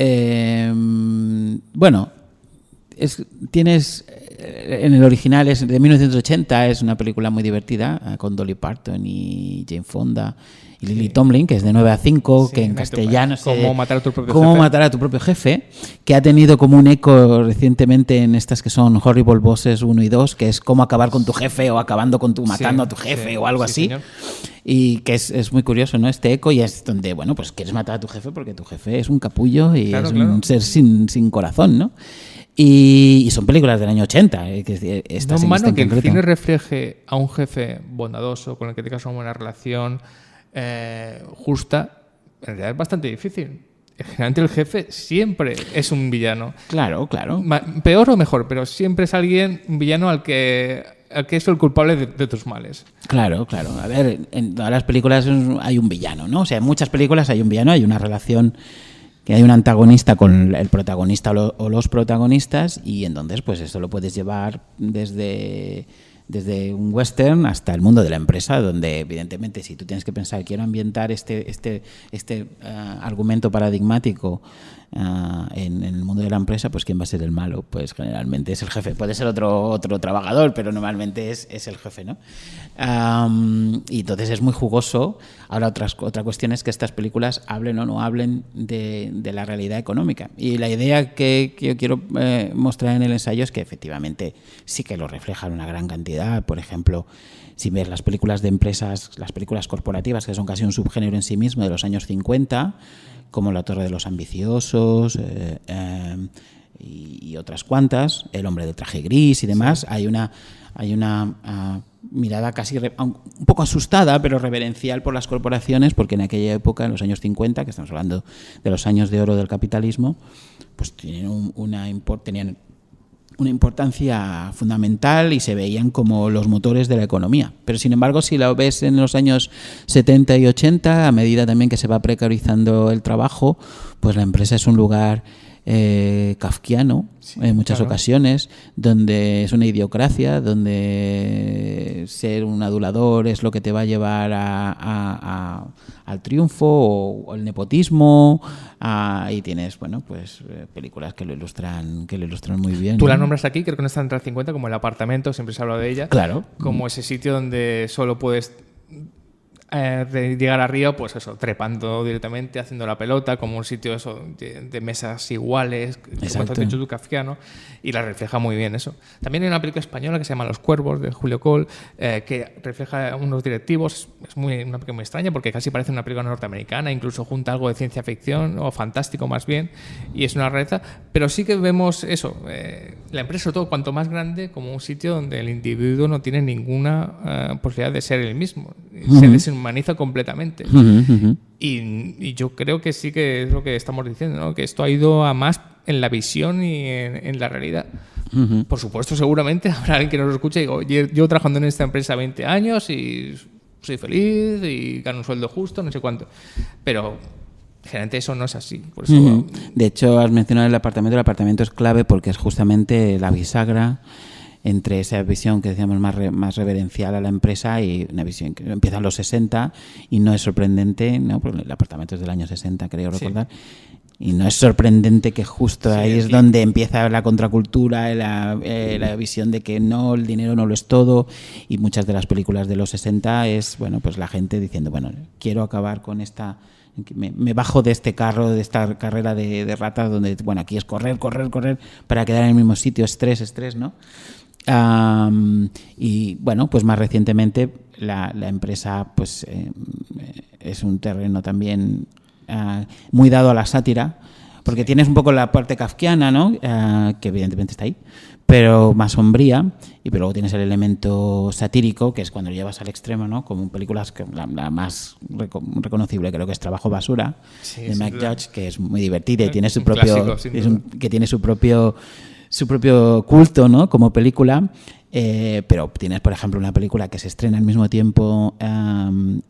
tienes en el original es de 1980, es una película muy divertida con Dolly Parton y Jane Fonda y Lily Tomlin, que es de 9 a 5, que en castellano es ¿Cómo matar a tu propio jefe, que ha tenido como un eco recientemente en estas que son Horrible Bosses 1 y 2, que es cómo acabar con tu jefe o acabando con matando a tu jefe o algo así. Señor. Y que es muy curioso, ¿no? Este eco, y es donde, bueno, pues quieres matar a tu jefe porque tu jefe es un capullo y un ser sin corazón, ¿no? Y son películas del año 80. Que el cine refleje a un jefe bondadoso con el que tengas una buena relación justa, en realidad es bastante difícil. Generalmente el jefe siempre es un villano. Claro. Peor o mejor, pero siempre es un villano al que es el culpable de tus males. Claro. A ver, en todas las películas hay un villano, ¿no? O sea, en muchas películas hay un villano, hay una relación, que hay un antagonista con el protagonista o los protagonistas, y entonces pues esto lo puedes llevar desde un western hasta el mundo de la empresa, donde evidentemente si tú tienes que pensar, quiero ambientar este argumento paradigmático en el mundo de la empresa, pues ¿quién va a ser el malo? Pues generalmente es el jefe. Puede ser otro trabajador, pero normalmente es el jefe, ¿no? Y entonces es muy jugoso. Ahora otra cuestión es que estas películas hablen o no hablen de la realidad económica. Y la idea que yo quiero mostrar en el ensayo es que efectivamente sí que lo reflejan una gran cantidad. Por ejemplo, si ves las películas de empresas, las películas corporativas, que son casi un subgénero en sí mismo de los años 50, como La Torre de los Ambiciosos y otras cuantas, El hombre de traje gris y demás, sí. hay una mirada casi un poco asustada, pero reverencial por las corporaciones, porque en aquella época, en los años 50, que estamos hablando de los años de oro del capitalismo, pues tenían una importancia fundamental y se veían como los motores de la economía. Pero sin embargo, si lo ves en los años 70 y 80, a medida también que se va precarizando el trabajo, pues la empresa es un lugar kafkiano, sí, en muchas ocasiones, donde es una idiocracia, donde ser un adulador es lo que te va a llevar al triunfo o al nepotismo, y tienes, bueno, pues películas que lo ilustran muy bien. Tú la nombras aquí, creo que no está entre el 50, como El Apartamento, siempre se ha hablado de ella. Claro. Como ese sitio donde solo puedes llegar arriba, pues eso, trepando directamente, haciendo la pelota, como un sitio eso de mesas iguales, como has dicho tú, kafkiano, y la refleja muy bien eso. También hay una película española que se llama Los Cuervos, de Julio Col, que refleja unos directivos. Es una película muy extraña porque casi parece una película norteamericana, incluso junta algo de ciencia ficción o fantástico más bien, y es una rareza, pero sí que vemos eso, la empresa, sobre todo cuanto más grande, como un sitio donde el individuo no tiene ninguna posibilidad de ser el mismo, se deshumaniza completamente. Y yo creo que sí que es lo que estamos diciendo, ¿no? Que esto ha ido a más en la visión y en la realidad. Por supuesto, seguramente habrá alguien que nos escuche y digo, yo trabajando en esta empresa 20 años y soy feliz y gano un sueldo justo, no sé cuánto, pero generalmente eso no es así. Por eso, de hecho, has mencionado el apartamento es clave porque es justamente la bisagra entre esa visión que decíamos más reverencial a la empresa y una visión que empieza en los 60 y no es sorprendente, ¿no? Porque el apartamento es del año 60, creo recordar, y no es sorprendente que justo ahí es donde empieza la contracultura, la visión de que no, el dinero no lo es todo, y muchas de las películas de los 60 es, bueno, pues la gente diciendo, bueno, quiero acabar con esta... Me bajo de este carro, de esta carrera de ratas donde, bueno, aquí es correr para quedar en el mismo sitio, estrés, ¿no? Y bueno, pues más recientemente la empresa pues es un terreno también muy dado a la sátira, porque tienes un poco la parte kafkiana, ¿no? Que evidentemente está ahí, pero más sombría, pero luego tienes el elemento satírico, que es cuando lo llevas al extremo, ¿no? Como películas que la más reconocible creo que es Trabajo Basura, de Mike Judge, que es muy divertida y tiene su propio que tiene su propio culto, ¿no? Como película, pero tienes, por ejemplo, una película que se estrena al mismo tiempo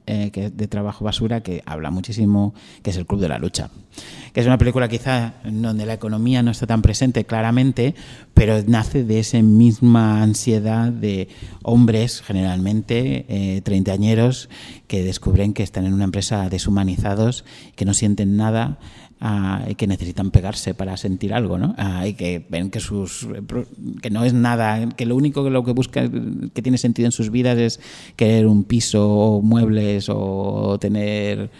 que de Trabajo Basura, que habla muchísimo, que es El Club de la Lucha, que es una película quizá donde la economía no está tan presente claramente, pero nace de esa misma ansiedad de hombres, generalmente treintañeros, que descubren que están en una empresa deshumanizados, que no sienten nada, y que necesitan pegarse para sentir algo, ¿no? Y que ven que no es nada, que lo único que buscan, que tiene sentido en sus vidas es querer un piso o muebles o tener,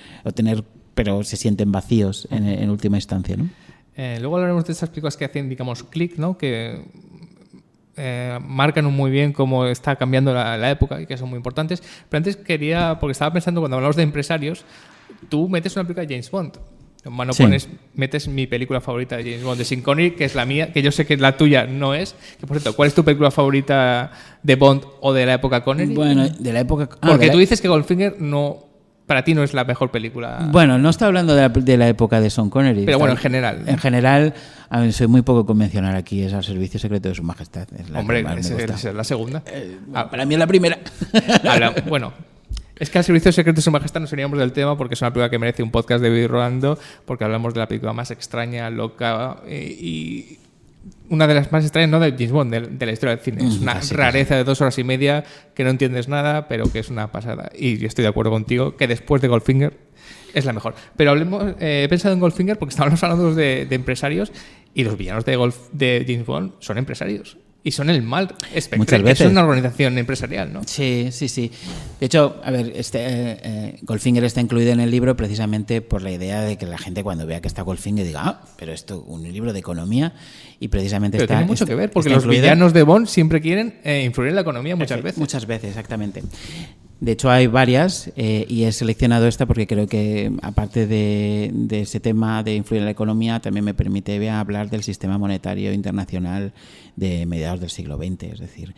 pero se sienten vacíos en última instancia, ¿no? Luego hablaremos de esas películas que hacen, digamos, clic, ¿no? Que marcan muy bien cómo está cambiando la época y que son muy importantes. Pero antes porque estaba pensando, cuando hablamos de empresarios, tú metes una película de James Bond. Bueno, metes mi película favorita de James Bond, de Sean Connery, que es la mía, que yo sé que la tuya no es. Que, por cierto, ¿cuál es tu película favorita de Bond o de la época Connery? Bueno, de la época... Porque tú dices que Goldfinger para ti no es la mejor película. Bueno, no está hablando de la época de Sean Connery. Pero bueno, en general. En general, a ver, soy muy poco convencional aquí. Es al servicio secreto de Su Majestad. Hombre, esa es la segunda. Para mí es la primera. Bueno... Es que al servicio secreto de Su Majestad no seríamos del tema porque es una película que merece un podcast de David Rolando, porque hablamos de la película más extraña, loca y una de las más extrañas, no de James Bond, de la historia del cine. Es una rareza de 2 horas y media que no entiendes nada, pero que es una pasada. Y yo estoy de acuerdo contigo que después de Goldfinger es la mejor. Pero he pensado en Goldfinger porque estábamos hablando de empresarios y los villanos de James Bond son empresarios. Y son el mal espectral, que es una organización empresarial, ¿no? Sí. De hecho, a ver, Goldfinger está incluido en el libro precisamente por la idea de que la gente cuando vea que está Goldfinger diga, pero esto un libro de economía, y precisamente pero tiene mucho que ver, porque los villanos de Bond siempre quieren influir en la economía muchas veces. Muchas veces, exactamente. De hecho, hay varias y he seleccionado esta porque creo que, aparte de ese tema de influir en la economía, también me permite hablar del sistema monetario internacional de mediados del siglo XX. Es decir,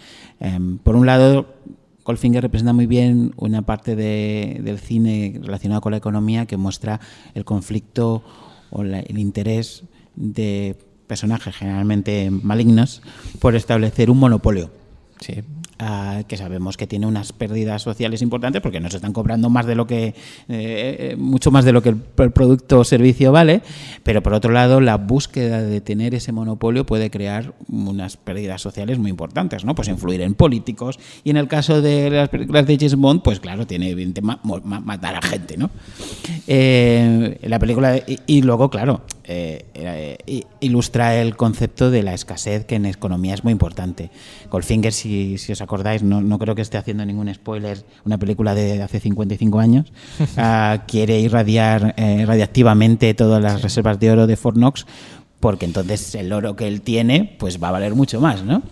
por un lado, Goldfinger representa muy bien una parte del cine relacionado con la economía que muestra el conflicto o el interés de personajes generalmente malignos por establecer un monopolio. Sí. Que sabemos que tiene unas pérdidas sociales importantes porque nos están cobrando más de lo que mucho más de lo que el producto o servicio vale, pero por otro lado la búsqueda de tener ese monopolio puede crear unas pérdidas sociales muy importantes, ¿no? Pues influir en políticos, y en el caso de las películas de James Bond, pues claro, tiene evidente matar a gente, ¿no? La película y luego claro, ilustra el concepto de la escasez, que en economía es muy importante. Goldfinger, si os acordáis, no creo que esté haciendo ningún spoiler, una película de hace 55 años, quiere irradiar radiactivamente todas las reservas de oro de Fort Knox, porque entonces el oro que él tiene pues va a valer mucho más, ¿no?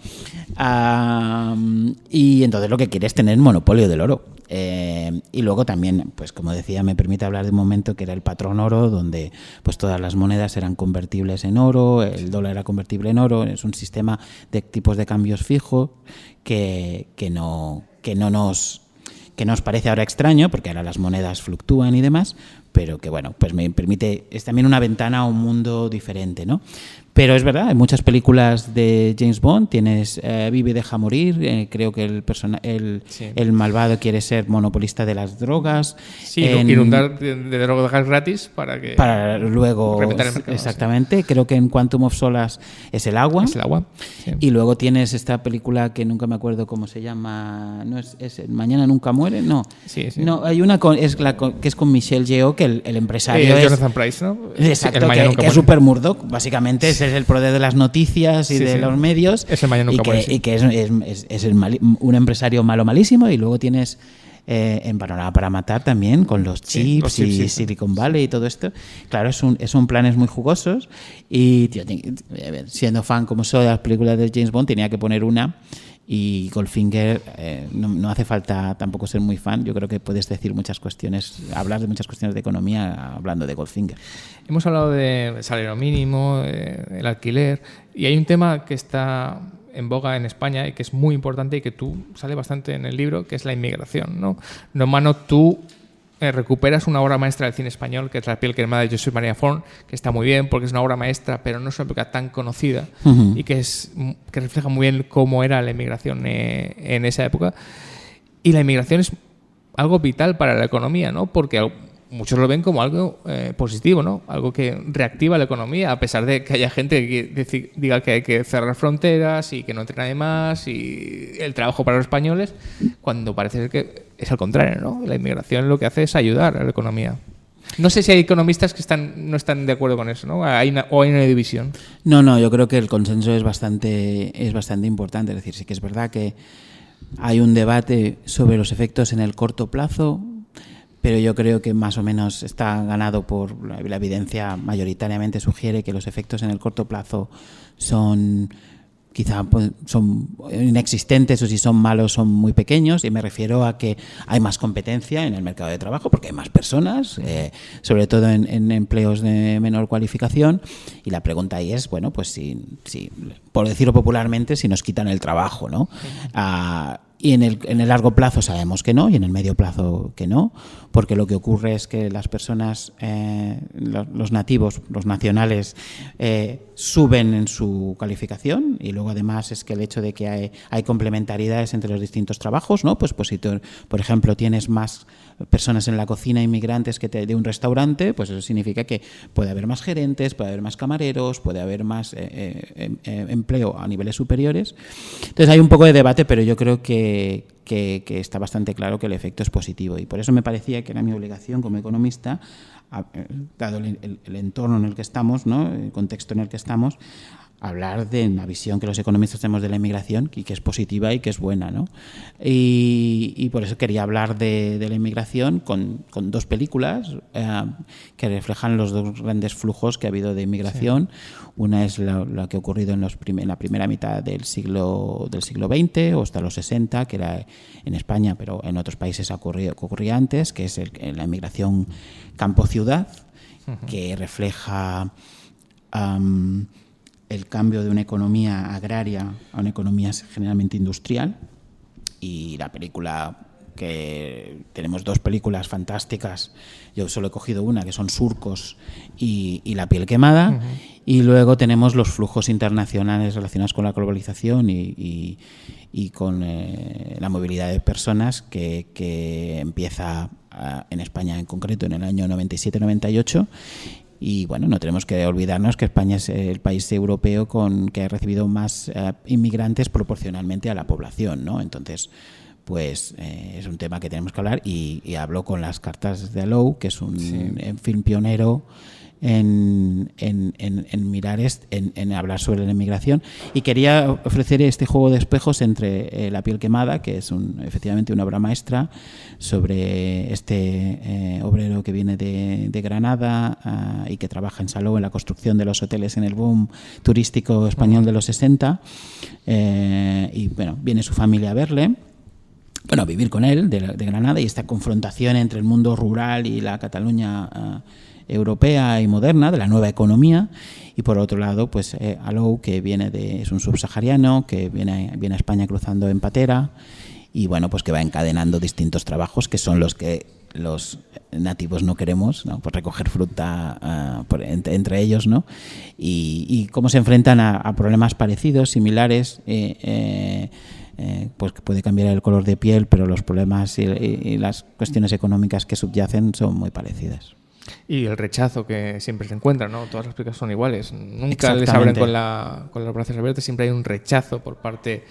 Y entonces lo que quiere es tener monopolio del oro. Y luego también, pues como decía, me permite hablar de un momento que era el patrón oro, donde pues todas las monedas eran convertibles en oro, el dólar era convertible en oro. Es un sistema de tipos de cambios fijos que nos parece ahora extraño, porque ahora las monedas fluctúan y demás, pero que bueno, pues me permite, es también una ventana a un mundo diferente, ¿no? Pero es verdad, hay muchas películas de James Bond, tienes Vive y deja morir, creo que el malvado quiere ser monopolista de las drogas. Sí, inundar de drogas gratis para luego reventar el mercado. Exactamente, sí. Creo que en Quantum of Solace es el agua. Es el agua, sí. Y luego tienes esta película que nunca me acuerdo cómo se llama, no es Mañana nunca muere, no. Sí. No, hay una que es con Michelle Yeoh, que el empresario es Jonathan Price, ¿no? Exacto, que es Super Murdoch, básicamente es el poder de las noticias y de los medios. Es el Mañana nunca muere. Y que es un empresario malísimo, y luego tienes en Panorama para Matar también, con los chips, y Silicon Valley y todo esto. Claro, son planes muy jugosos, y tío, siendo fan como soy de las películas de James Bond, tenía que poner una. Y Goldfinger, no hace falta tampoco ser muy fan. Yo creo que puedes decir muchas cuestiones, hablar de muchas cuestiones de economía hablando de Goldfinger. Hemos hablado de salario mínimo, el alquiler, y hay un tema que está en boga en España y que es muy importante y que tú sale bastante en el libro, que es la inmigración, ¿no? No, Mano, tú recuperas una obra maestra del cine español, que es La piel quemada de Josep María Forn, que está muy bien porque es una obra maestra, pero no es una película tan conocida, y que refleja muy bien cómo era la inmigración en esa época. Y la inmigración es algo vital para la economía, ¿no? Porque muchos lo ven como algo positivo, ¿no? Algo que reactiva la economía, a pesar de que haya gente que diga que hay que cerrar fronteras y que no entre nadie más y el trabajo para los españoles, cuando parece ser que es al contrario, ¿no? La inmigración lo que hace es ayudar a la economía. No sé si hay economistas que no están de acuerdo con eso, ¿no? Hay una división. No, yo creo que el consenso es bastante importante. Es decir, sí que es verdad que hay un debate sobre los efectos en el corto plazo, pero yo creo que más o menos está ganado por la evidencia. Mayoritariamente sugiere que los efectos en el corto plazo son inexistentes, o si son malos son muy pequeños, y me refiero a que hay más competencia en el mercado de trabajo porque hay más personas, sobre todo en empleos de menor cualificación, y la pregunta ahí es, bueno, pues si por decirlo popularmente, si nos quitan el trabajo, ¿no? Y en el largo plazo sabemos que no, y en el medio plazo que no, porque lo que ocurre es que las personas, los nativos, los nacionales, suben en su calificación, y luego además es que el hecho de que hay complementariedades entre los distintos trabajos, ¿no? Pues si tú, por ejemplo, tienes más personas en la cocina inmigrantes que de un restaurante, pues eso significa que puede haber más gerentes, puede haber más camareros, puede haber más empleo a niveles superiores. Entonces hay un poco de debate, pero yo creo que está bastante claro que el efecto es positivo, y por eso me parecía que era mi obligación como economista, dado el entorno en el que estamos, ¿no? El contexto en el que estamos, hablar de una visión que los economistas tenemos de la inmigración, y que es positiva y que es buena, ¿no? Y por eso quería hablar de la inmigración con dos películas que reflejan los dos grandes flujos que ha habido de inmigración. Sí. Una es la que ha ocurrido en la primera mitad del siglo XX o hasta los 60, que era en España, pero en otros países ocurría antes, que es la inmigración campo-ciudad, que refleja el cambio de una economía agraria a una economía generalmente industrial, y la película, que tenemos 2 películas fantásticas, yo solo he cogido una, que son Surcos y La piel quemada, y luego tenemos los flujos internacionales relacionados con la globalización y con la movilidad de personas que empieza en España en concreto en el año 97-98. Y bueno, no tenemos que olvidarnos que España es el país europeo que ha recibido más inmigrantes proporcionalmente a la población, ¿no? Entonces, pues es un tema que tenemos que hablar, y hablo con Las cartas de Alou, que es un film pionero en mirar en hablar sobre la inmigración, y quería ofrecer este juego de espejos entre La piel quemada, que es efectivamente una obra maestra sobre este obrero que viene de Granada y que trabaja en Salou en la construcción de los hoteles en el boom turístico español de los 60, y bueno, viene su familia a verle, bueno, a vivir con él de Granada, y esta confrontación entre el mundo rural y la Cataluña europea y moderna, de la nueva economía. Y por otro lado, pues Alou, que es un subsahariano, que viene a España cruzando en patera, y bueno, pues que va encadenando distintos trabajos que son los que los nativos no queremos, ¿no? Pues recoger fruta entre ellos, ¿no? Y cómo se enfrentan a problemas parecidos, similares, pues que puede cambiar el color de piel, pero los problemas y las cuestiones económicas que subyacen son muy parecidas. Y el rechazo que siempre se encuentra, ¿no? Todas las películas son iguales. Nunca les abren con los brazos abiertos, siempre hay un rechazo por parte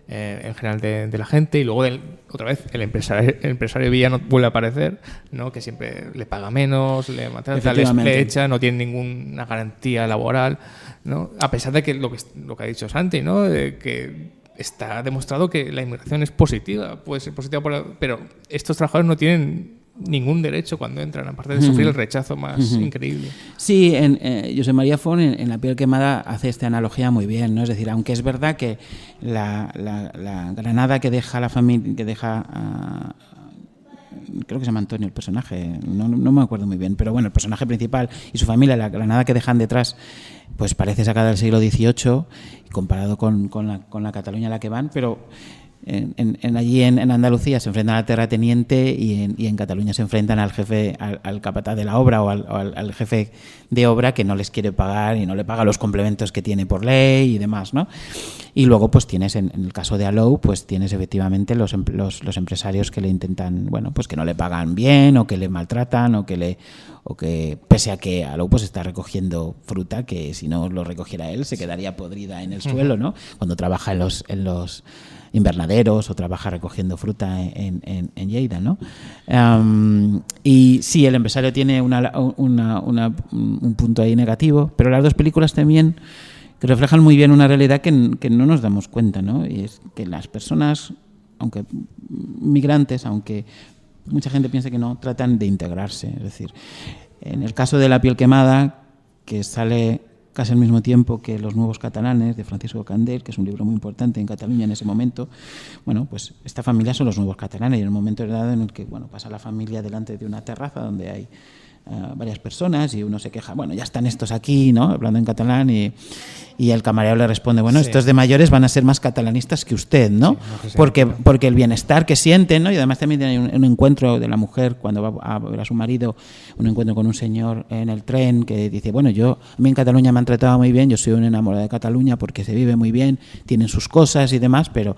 en general de la gente, y luego otra vez el empresario villano vuelve a aparecer, ¿no? Que siempre le paga menos, le maltrata, le echa, no tiene ninguna garantía laboral, ¿no? A pesar de que lo que ha dicho Santi, ¿no? Que está demostrado que la inmigración es positiva, puede ser positiva, pero estos trabajadores no tienen ningún derecho cuando entran, aparte de sufrir el rechazo más increíble. Sí, José María Font en La piel quemada hace esta analogía muy bien, ¿no? Es decir, aunque es verdad que la Granada que deja la familia, creo que se llama Antonio el personaje, no me acuerdo muy bien, pero bueno, el personaje principal y su familia, la Granada que dejan detrás, pues parece sacada del siglo XVIII comparado con la Cataluña a la que van, pero allí en Andalucía se enfrentan al terrateniente, y en Cataluña se enfrentan al jefe, al capataz de la obra, o al jefe de obra, que no les quiere pagar y no le paga los complementos que tiene por ley y demás, ¿no? Y luego pues tienes, en el caso de Alou, pues tienes efectivamente los empresarios que le intentan, bueno, pues que no le pagan bien, o que le maltratan, o que pese a que Alou pues está recogiendo fruta que si no lo recogiera él se quedaría podrida en el suelo, ¿no? Cuando trabaja en los invernaderos o trabaja recogiendo fruta en Lleida, ¿no? Y sí, el empresario tiene un punto ahí negativo, pero las 2 películas también que reflejan muy bien una realidad que no nos damos cuenta, ¿no? Y es que las personas, aunque migrantes, aunque mucha gente piensa que no, tratan de integrarse. Es decir, en el caso de La piel quemada, que sale casi al mismo tiempo que Los nuevos catalanes, de Francisco Candel, que es un libro muy importante en Cataluña en ese momento, bueno, pues esta familia son los nuevos catalanes, y en el momento dado en el que, bueno, pasa la familia delante de una terraza donde hay varias personas, y uno se queja, bueno, ya están estos aquí, ¿no? Hablando en catalán, y el camarero le responde, bueno, estos de mayores van a ser más catalanistas que usted, ¿no? Sí, porque el bienestar que sienten, ¿no? Y además también hay un encuentro de la mujer cuando va a ver a su marido, un encuentro con un señor en el tren que dice, bueno, a mí en Cataluña me han tratado muy bien, yo soy un enamorado de Cataluña porque se vive muy bien, tienen sus cosas y demás, pero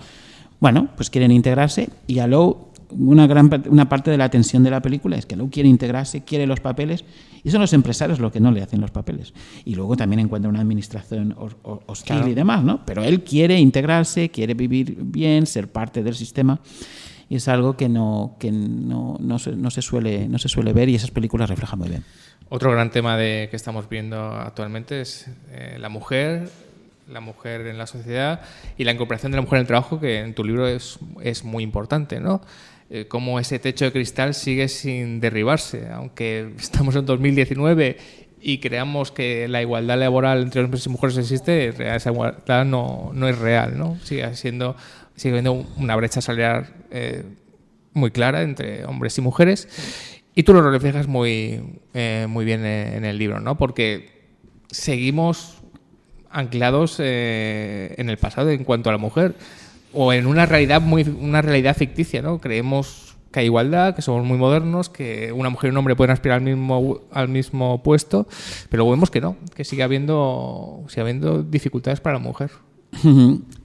bueno, pues quieren integrarse. Y Alou, una parte de la tensión de la película es que Alou quiere integrarse, quiere los papeles, y son los empresarios los que no le hacen los papeles. Y luego también encuentra una administración hostil, claro, y demás, ¿no? Pero él quiere integrarse, quiere vivir bien, ser parte del sistema, y es algo que no se suele ver, y esas películas reflejan muy bien. Otro gran tema que estamos viendo actualmente es la mujer en la sociedad, y la incorporación de la mujer en el trabajo, que en tu libro es muy importante, ¿no? Cómo ese techo de cristal sigue sin derribarse, aunque estamos en 2019 y creamos que la igualdad laboral entre hombres y mujeres existe, esa igualdad no es real, ¿no? Sigue habiendo una brecha salarial muy clara entre hombres y mujeres, y tú lo reflejas muy bien en el libro, ¿no? Porque seguimos anclados en el pasado en cuanto a la mujer. o en una realidad ficticia, ¿no? Creemos que hay igualdad, que somos muy modernos, que una mujer y un hombre pueden aspirar al mismo puesto, pero luego vemos que no, que sigue habiendo dificultades para la mujer.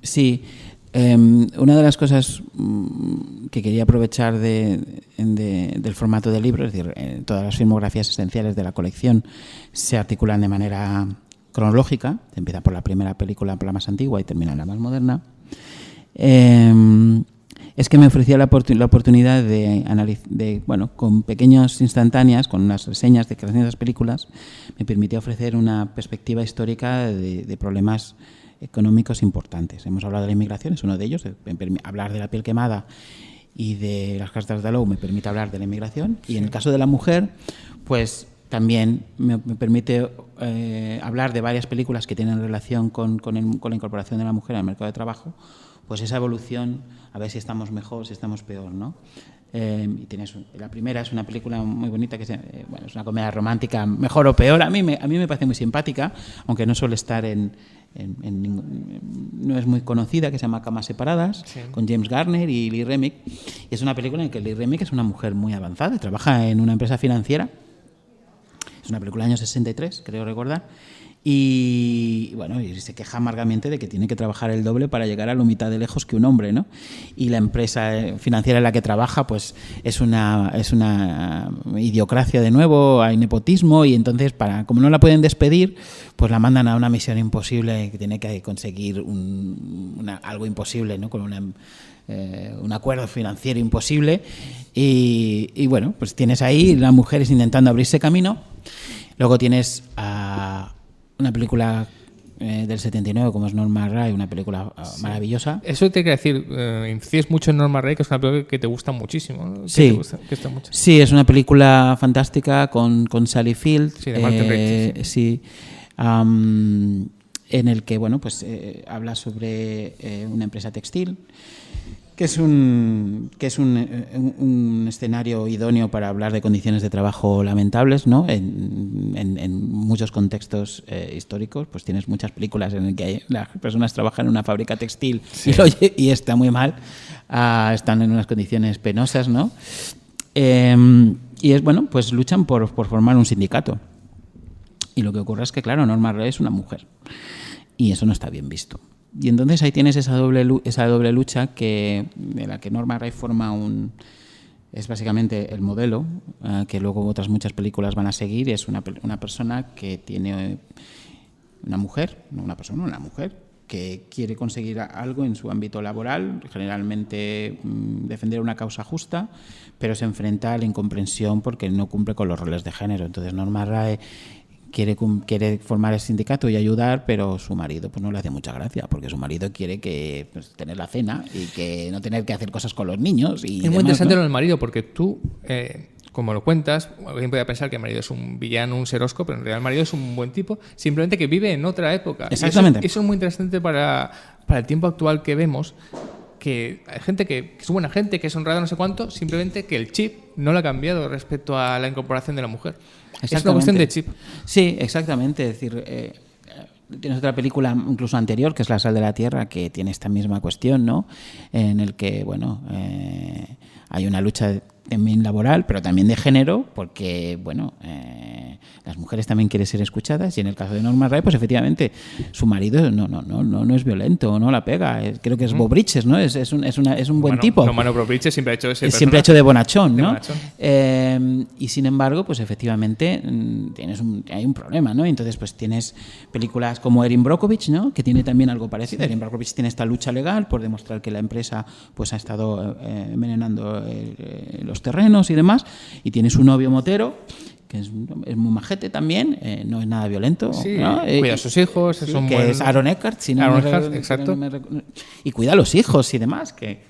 Sí. Una de las cosas que quería aprovechar del formato del libro, es decir, todas las filmografías esenciales de la colección se articulan de manera cronológica, empieza por la primera película, por la más antigua, y termina en la más moderna. Es que me ofrecía la oportunidad de, bueno, con pequeñas instantáneas, con unas reseñas de cada una de las películas, me permitía ofrecer una perspectiva histórica de problemas económicos importantes. Hemos hablado de la inmigración, es uno de ellos. Hablar de La piel quemada y de Las cartas de Alou me permite hablar de la inmigración. Y en el caso de la mujer, pues también me permite hablar de varias películas que tienen relación con la incorporación de la mujer al mercado de trabajo, pues esa evolución, a ver si estamos mejor, si estamos peor, ¿no? La primera es una película muy bonita, que es una comedia romántica, mejor o peor. A mí me parece muy simpática, aunque no suele estar no es muy conocida, que se llama Camas separadas, sí, con James Garner y Lee Remick. Y es una película en que Lee Remick es una mujer muy avanzada, trabaja en una empresa financiera. Es una película del año 63, creo recordar. Y bueno, y se queja amargamente de que tiene que trabajar el doble para llegar a la mitad de lejos que un hombre, ¿no? Y la empresa financiera en la que trabaja, pues es una idiocracia de nuevo, hay nepotismo, y entonces como no la pueden despedir, pues la mandan a una misión imposible, que tiene que conseguir algo imposible, ¿no? Con un acuerdo financiero imposible. Y bueno, pues tienes ahí las mujeres intentando abrirse camino. Luego tienes una película del 79 como es Norma Rae, una película maravillosa. Eso te quiero decir, incides mucho en Norma Rae, que es una película que te gusta muchísimo, ¿no? Sí, que está mucho. Sí, es una película fantástica con Sally Field. Sí, de Martin Ritt. Sí. En el que, bueno, pues habla sobre una empresa textil, que es un escenario idóneo para hablar de condiciones de trabajo lamentables, ¿no? En muchos contextos históricos, pues tienes muchas películas en las que las personas trabajan en una fábrica textil, sí, y está muy mal, están en unas condiciones penosas, ¿no? Y pues luchan por formar un sindicato. Y lo que ocurre es que, claro, Norma Rae es una mujer, y eso no está bien visto. Y entonces ahí tienes esa doble lucha de la que Norma Rae es básicamente el modelo, que luego otras muchas películas van a seguir. Es una persona que tiene una mujer que quiere conseguir algo en su ámbito laboral, generalmente defender una causa justa, pero se enfrenta a la incomprensión porque no cumple con los roles de género. Entonces Norma Rae quiere formar el sindicato y ayudar, pero su marido pues no le hace mucha gracia, porque su marido quiere tener la cena y que no tener que hacer cosas con los niños. Y es muy interesante, ¿no?, lo del marido, porque tú, como lo cuentas, alguien podría pensar que el marido es un villano, un serosco, pero en realidad el marido es un buen tipo, simplemente que vive en otra época. Exactamente. Eso es muy interesante para el tiempo actual que vemos, que hay gente que es buena gente, que es honrada, no sé cuánto, simplemente que el chip no lo ha cambiado respecto a la incorporación de la mujer. Es una cuestión de chip. Sí, exactamente. Es decir, tienes otra película incluso anterior, que es La sal de la tierra, que tiene esta misma cuestión, ¿no? En el que, bueno, hay una lucha también laboral, pero también de género, porque, bueno, las mujeres también quieren ser escuchadas, y en el caso de Norma Rae, pues efectivamente su marido no es violento, no la pega. Creo que es Bob Bridges, ¿no? Es un buen tipo. No, Bob Bridges siempre ha hecho ese personaje. Siempre ha hecho de bonachón, ¿no? Y sin embargo, pues efectivamente hay un problema, ¿no? Entonces, pues tienes películas como Erin Brockovich, ¿no?, que tiene también algo parecido. Sí. Erin Brockovich tiene esta lucha legal por demostrar que la empresa pues ha estado envenenando los terrenos y demás, y tiene su novio motero, que es muy majete también, no es nada violento, sí, ¿no? Cuida a sus hijos, es Aaron Eckhart, exacto. Y cuida a los hijos y demás, que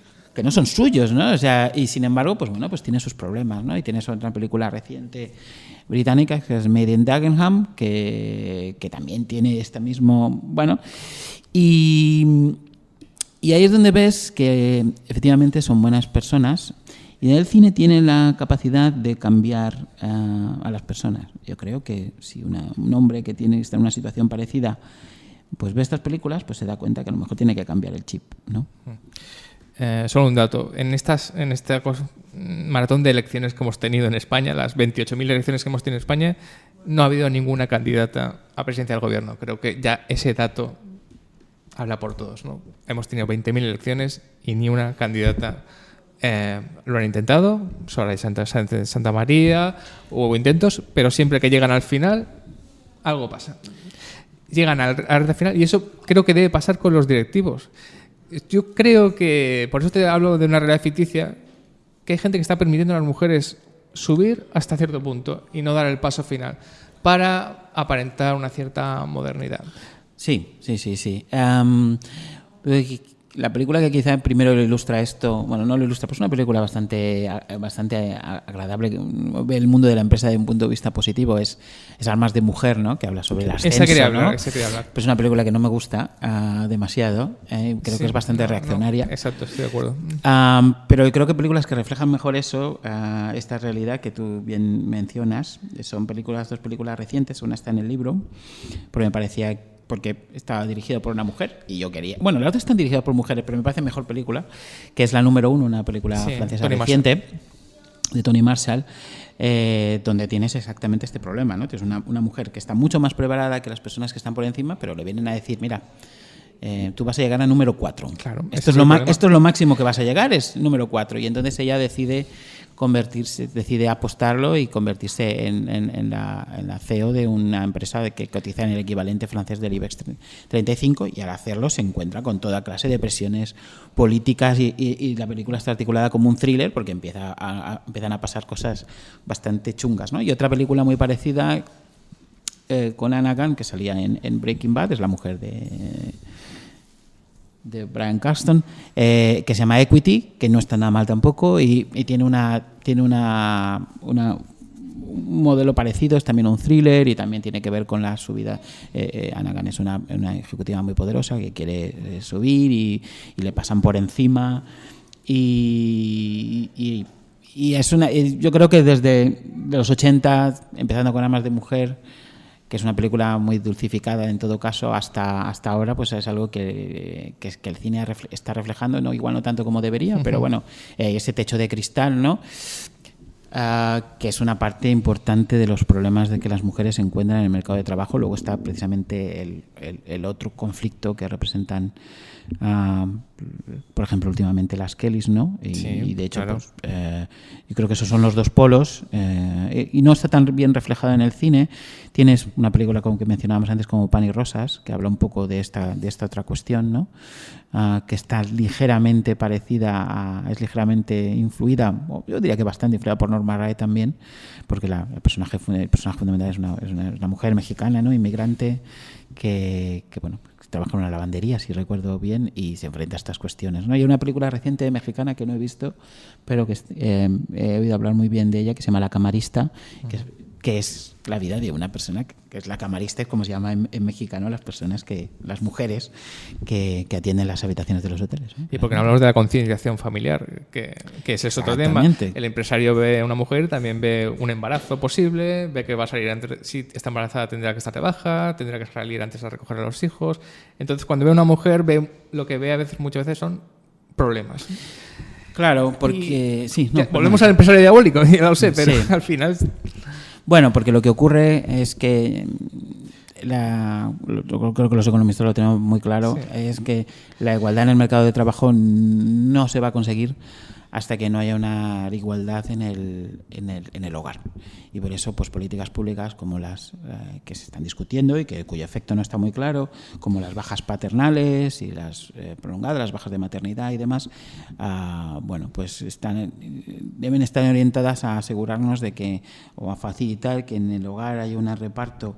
no son suyos, ¿no? O sea, y sin embargo, pues bueno, pues tiene sus problemas, ¿no? Y tienes otra película reciente británica, que es Made in Dagenham, que también tiene este mismo, bueno, y ahí es donde ves que efectivamente son buenas personas. Y el cine tiene la capacidad de cambiar a las personas. Yo creo que si un hombre que está en una situación parecida pues ve estas películas, pues se da cuenta que a lo mejor tiene que cambiar el chip, ¿no? Solo un dato. En esta maratón de elecciones que hemos tenido en España, las 28.000 elecciones que hemos tenido en España, no ha habido ninguna candidata a presidencia del gobierno. Creo que ya ese dato habla por todos, ¿no? Hemos tenido 20.000 elecciones y ni una candidata lo han intentado. Soraya Santa María, hubo intentos, pero siempre que llegan al final, algo pasa. Llegan a la recta final y eso creo que debe pasar con los directivos. Yo creo que, por eso te hablo de una realidad ficticia, que hay gente que está permitiendo a las mujeres subir hasta cierto punto y no dar el paso final para aparentar una cierta modernidad. Sí. La película que quizá primero lo ilustra esto, bueno, no lo ilustra, pero es una película bastante agradable, que ve el mundo de la empresa desde un punto de vista positivo, es Armas de mujer, ¿no? Que habla sobre el ascenso, Esa quería hablar. Pero es una película que no me gusta demasiado, creo que es bastante reaccionaria. Exacto, estoy de acuerdo. Pero creo que películas que reflejan mejor eso, esta realidad que tú bien mencionas, son dos películas recientes, una está en el libro, porque me parecía... porque estaba dirigido por una mujer y yo quería... Bueno, las otras están dirigidas por mujeres, pero me parece mejor película, que es la número 1, una película francesa Tony reciente, Marshall. de Tony Marshall, donde tienes exactamente este problema, ¿no? Tienes una mujer que está mucho más preparada que las personas que están por encima, pero le vienen a decir, mira, tú vas a llegar a número 4. Claro, esto es lo máximo que vas a llegar, es número 4. Y entonces ella decide apostarlo y convertirse en la CEO de una empresa que cotiza en el equivalente francés del IBEX 35, y al hacerlo se encuentra con toda clase de presiones políticas y la película está articulada como un thriller porque empiezan a pasar cosas bastante chungas, ¿no? Y otra película muy parecida con Anna Gunn, que salía en Breaking Bad, es la mujer de Bryan Cranston, que se llama Equity, que no está nada mal tampoco y tiene un modelo parecido, es también un thriller y también tiene que ver con la subida. Anna Gunn es una ejecutiva muy poderosa que quiere subir y le pasan por encima y es yo creo que desde los 80, empezando con Armas de mujer, que es una película muy dulcificada en todo caso, hasta ahora, pues es algo que el cine está reflejando, no igual no tanto como debería, pero bueno, ese techo de cristal, ¿no? Que es una parte importante de los problemas de que las mujeres se encuentran en el mercado de trabajo. Luego está precisamente el otro conflicto que representan, por ejemplo, últimamente las Kellys, ¿no? Y de hecho, claro, pues, yo creo que esos son los dos polos y no está tan bien reflejado en el cine. Tienes una película como que mencionábamos antes, como Pan y Rosas, que habla un poco de esta otra cuestión, ¿no? Que está ligeramente parecida, es ligeramente influida, yo diría que bastante influida por Norma Rae también, porque el personaje fundamental es una mujer mexicana, ¿no? Inmigrante que bueno, trabaja en una lavandería, si recuerdo bien, y se enfrenta a estas cuestiones, ¿no? Hay una película reciente mexicana que no he visto, pero que he oído hablar muy bien de ella, que se llama La Camarista, que es la vida de una persona que es la camarista, como se llama en mexicano, las mujeres que atienden las habitaciones de los hoteles, ¿no? Y porque no hablamos de la concienciación familiar, que ese es otro tema. El empresario ve a una mujer, también ve un embarazo posible, ve que va a salir antes, si está embarazada tendrá que estar de baja, tendrá que salir antes de recoger a los hijos. Entonces, cuando ve a una mujer, lo que ve muchas veces son problemas. Claro, porque volvemos al empresario diabólico, ya lo sé, pero sí, al final... Bueno, porque lo que ocurre es que creo que los economistas lo tenemos muy claro, es que la igualdad en el mercado de trabajo no se va a conseguir hasta que no haya una igualdad en el hogar. Y por eso, pues, políticas públicas como las que se están discutiendo y cuyo efecto no está muy claro, como las bajas paternales y las prolongadas, las bajas de maternidad y demás, bueno, pues deben estar orientadas a asegurarnos de que, o a facilitar que en el hogar haya un reparto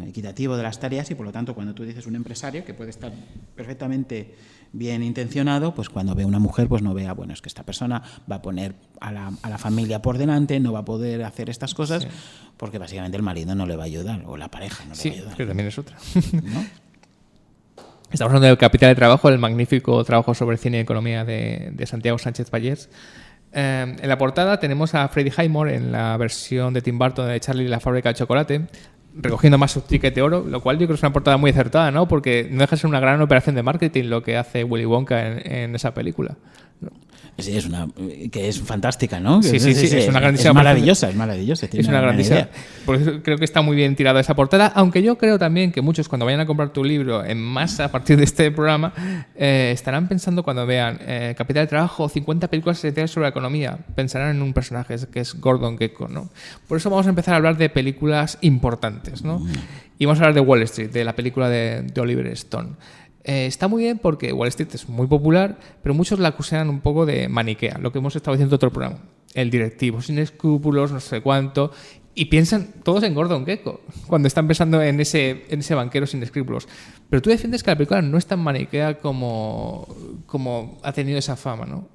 equitativo de las tareas, y por lo tanto, cuando tú dices un empresario que puede estar perfectamente bien intencionado, pues cuando ve una mujer, pues no vea, bueno, es que esta persona va a poner a la familia por delante, no va a poder hacer estas cosas, porque básicamente el marido no le va a ayudar, o la pareja no le va a ayudar. Sí, que también es otra. ¿No? Estamos hablando del Capital de Trabajo, el magnífico trabajo sobre cine y economía de Santiago Sánchez Vallés. En la portada tenemos a Freddie Highmore en la versión de Tim Burton de Charlie y la fábrica de chocolate. recogiendo más su ticket de oro, lo cual yo creo que es una portada muy acertada, ¿no? Porque no deja de ser una gran operación de marketing lo que hace Willy Wonka en esa película, ¿no? Sí, que es fantástica, ¿no? Sí, es una grandísima. Es maravillosa, es maravillosa. Es una grandísima. Por eso creo que está muy bien tirada esa portada, aunque yo creo también que muchos cuando vayan a comprar tu libro en masa a partir de este programa estarán pensando cuando vean Capital del Trabajo, 50 películas esenciales sobre la economía, pensarán en un personaje que es Gordon Gekko, ¿no? Por eso vamos a empezar a hablar de películas importantes, ¿no? Y vamos a hablar de Wall Street, de la película de Oliver Stone. Está muy bien porque Wall Street es muy popular, pero muchos la acusan un poco de maniquea, lo que hemos estado diciendo en otro programa. El directivo sin escrúpulos, no sé cuánto, y piensan todos en Gordon Gekko cuando están pensando en ese banquero sin escrúpulos. Pero tú defiendes que la película no es tan maniquea como ha tenido esa fama, ¿no?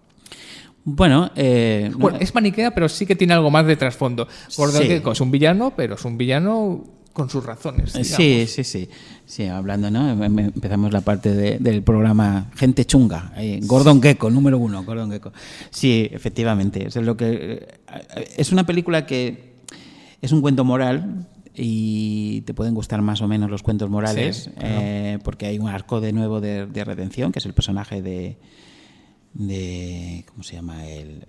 Bueno, es maniquea, pero sí que tiene algo más de trasfondo. Gordon Gekko es un villano, pero es un villano con sus razones, digamos. Sí, hablando, ¿no? Empezamos la parte del programa Gente Chunga. Gordon Gekko, número 1, Gordon Gekko. Sí, efectivamente. Eso es lo que es una película que es un cuento moral y te pueden gustar más o menos los cuentos morales, claro. Porque hay un arco de nuevo de redención, que es el personaje de ¿cómo se llama el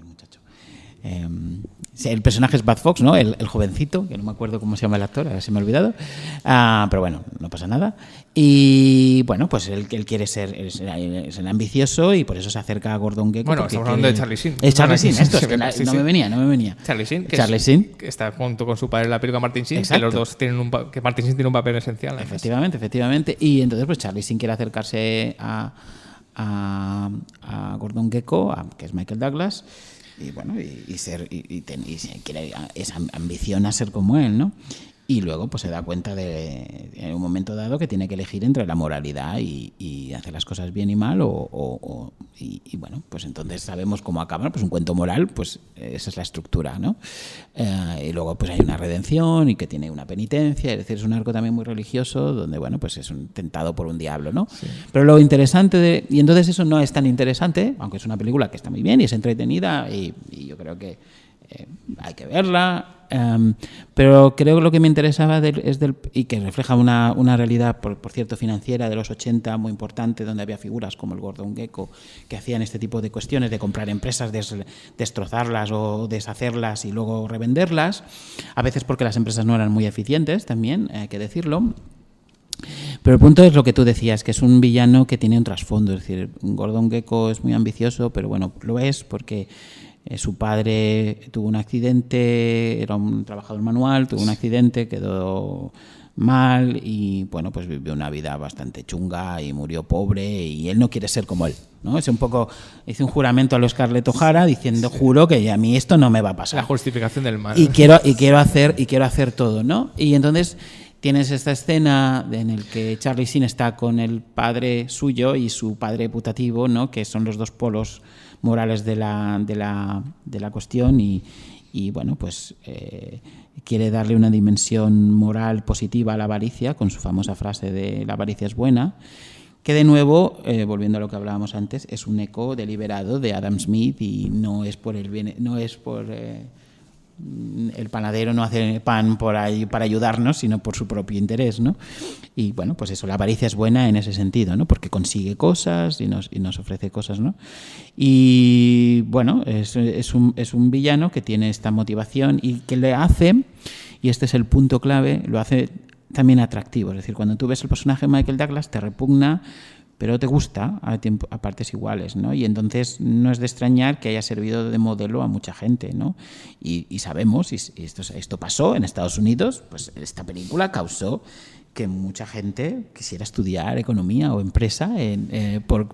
muchacho? El personaje es Bud Fox, ¿no? El jovencito, que no me acuerdo cómo se llama el actor, ahora se me ha olvidado. Pero bueno, no pasa nada. Y bueno, pues él quiere ser ambicioso y por eso se acerca a Gordon Gekko. Bueno, estamos hablando de Charlie Sheen. Es Charlie Sheen, esto es que no me venía. Charlie Sheen, que está junto con su padre en la película Martin Sheen, que los dos tienen que Martin Sheen tiene un papel esencial. Efectivamente. Y entonces pues Charlie Sheen quiere acercarse a Gordon Gekko, que es Michael Douglas. Y bueno, ambiciona ser como él, ¿no? Y luego pues se da cuenta en un momento dado que tiene que elegir entre la moralidad y hacer las cosas bien y mal y bueno, pues entonces sabemos cómo acaba, pues un cuento moral, pues esa es la estructura, ¿no? Y luego pues hay una redención y que tiene una penitencia, es decir, es un arco también muy religioso donde, bueno, pues es un tentado por un diablo, ¿no? Sí. Pero lo interesante y entonces eso no es tan interesante, aunque es una película que está muy bien y es entretenida y yo creo que hay que verla, pero creo que lo que me interesaba y que refleja una realidad, por cierto, financiera de los 80 muy importante, donde había figuras como el Gordon Gekko que hacían este tipo de cuestiones de comprar empresas, destrozarlas o deshacerlas y luego revenderlas, a veces porque las empresas no eran muy eficientes, también hay que decirlo. Pero el punto es lo que tú decías, que es un villano que tiene un trasfondo, es decir, Gordon Gekko es muy ambicioso, pero bueno, lo es porque su padre tuvo un accidente, era un trabajador manual, tuvo un accidente, quedó mal y bueno, pues vivió una vida bastante chunga y murió pobre y él no quiere ser como él, ¿no? Es un poco, hizo un juramento a lo Scarlett O'Hara diciendo, juro que a mí esto no me va a pasar. La justificación del mal. Y quiero hacer todo, ¿no? Y entonces tienes esta escena en la que Charlie Sheen está con el padre suyo y su padre putativo, ¿no? Que son los dos polos morales de la cuestión y bueno, pues quiere darle una dimensión moral positiva a la avaricia con su famosa frase de la avaricia es buena, que de nuevo, volviendo a lo que hablábamos antes, es un eco deliberado de Adam Smith y no es por el bien, no es por el panadero no hace pan para ayudarnos, sino por su propio interés, ¿no? Y bueno, pues eso, la avaricia es buena en ese sentido, ¿no? Porque consigue cosas y nos ofrece cosas, ¿no? Y bueno, es un villano que tiene esta motivación y que le hace, y este es el punto clave, lo hace también atractivo. Es decir, cuando tú ves el personaje de Michael Douglas te repugna, pero te gusta a partes iguales, ¿no? Y entonces no es de extrañar que haya servido de modelo a mucha gente, ¿no? Y sabemos, y esto pasó en Estados Unidos, pues esta película causó que mucha gente quisiera estudiar economía o empresa por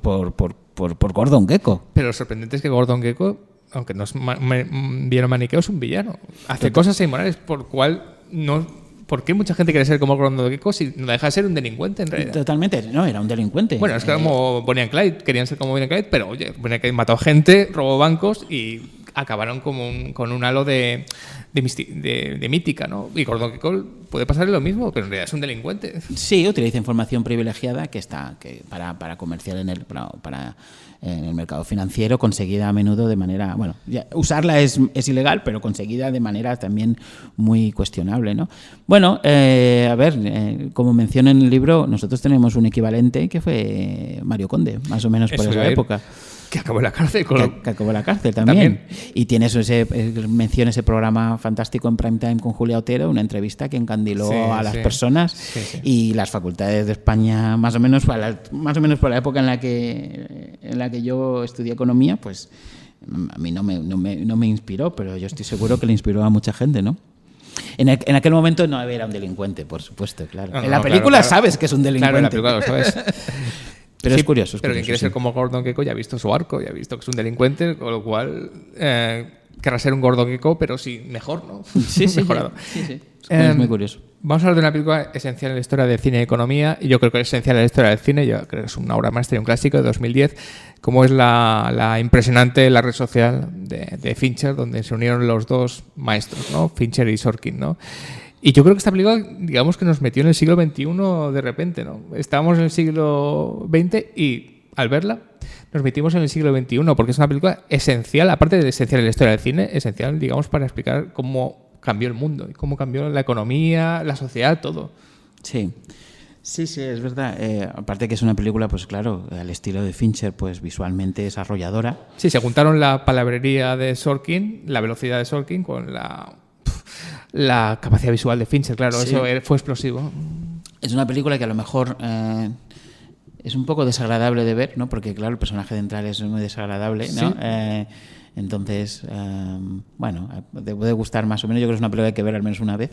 Gordon Gekko. Pero lo sorprendente es que Gordon Gekko, aunque no es villano maniqueo, es un villano. Hace cosas inmorales por cual no... ¿Por qué mucha gente quiere ser como Gordon Gekko si no deja de ser un delincuente en realidad? Totalmente, no, era un delincuente. Bueno, es como Bonnie and Clyde, querían ser como Bonnie and Clyde, pero oye, Bonnie and Clyde mató gente, robó bancos y acabaron con un halo de de mítica, ¿no? Y Gordon Gekko puede pasarle lo mismo, pero en realidad es un delincuente. Sí, utiliza información privilegiada que para comerciar en el mercado financiero, conseguida a menudo de manera... Bueno, usarla es ilegal, pero conseguida de manera también muy cuestionable, ¿no? Bueno, a ver, como menciona en el libro, nosotros tenemos un equivalente que fue Mario Conde, más o menos por esa época. Que acabó en la cárcel. Que acabó en la cárcel también. Y tiene menciona ese programa fantástico en prime time con Julia Otero, una entrevista que encandiló a las personas y las facultades de España, más o menos por la época en la que yo estudié economía, pues a mí no me inspiró, pero yo estoy seguro que le inspiró a mucha gente, ¿no? En aquel momento no era un delincuente, por supuesto, claro. En la película sabes que es un delincuente. Claro, en la película lo sabes. Pero es curioso. Pero quien quiere ser como Gordon Gekko ya ha visto su arco, ya ha visto que es un delincuente, con lo cual querrá ser un Gordon Gekko, pero sí, mejor, ¿no? Sí, mejorado. Sí. Es muy curioso. Vamos a hablar de una película esencial en la historia del cine y economía, y yo creo que es esencial en la historia del cine, yo creo que es una obra maestra y un clásico de 2010, como es la impresionante La red social de Fincher, donde se unieron los dos maestros, ¿no? Fincher y Sorkin, ¿no? Y yo creo que esta película, digamos que nos metió en el siglo XXI de repente, ¿no? Estábamos en el siglo XX y al verla nos metimos en el siglo XXI, porque es una película esencial, aparte de esencial en la historia del cine, esencial, digamos, para explicar cómo cambió el mundo y cómo cambió la economía, la sociedad, todo. Sí, es verdad. Aparte que es una película, pues claro, al estilo de Fincher, pues visualmente desarrolladora. Sí, se juntaron la palabrería de Sorkin, la velocidad de Sorkin con la capacidad visual de Fincher, claro, sí. Eso fue explosivo. Es una película que a lo mejor es un poco desagradable de ver, ¿no? Porque claro, el personaje central es muy desagradable, ¿no? Sí. Entonces, bueno, te puede gustar más o menos. Yo creo que es una película que hay que ver al menos una vez,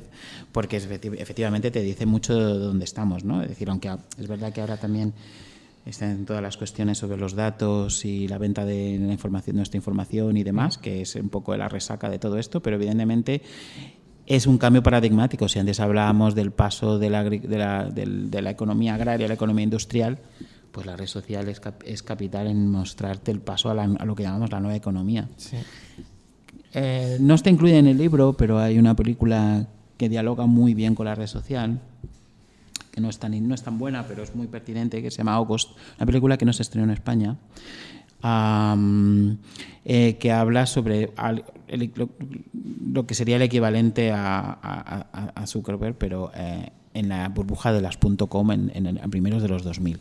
porque efectivamente te dice mucho de dónde estamos, ¿no? Es decir, aunque es verdad que ahora también están todas las cuestiones sobre los datos y la venta de la información, nuestra información y demás, que es un poco la resaca de todo esto, pero evidentemente es un cambio paradigmático. Si antes hablábamos del paso de la economía agraria a la economía industrial, pues la red social es capital en mostrarte el paso a lo que llamamos la nueva economía. Sí. No está incluida en el libro, pero hay una película que dialoga muy bien con la red social, que no es tan buena, pero es muy pertinente, que se llama August, una película que no se estrenó en España, que habla sobre lo que sería el equivalente a Zuckerberg, pero en la burbuja de las .com en primeros de los 2000.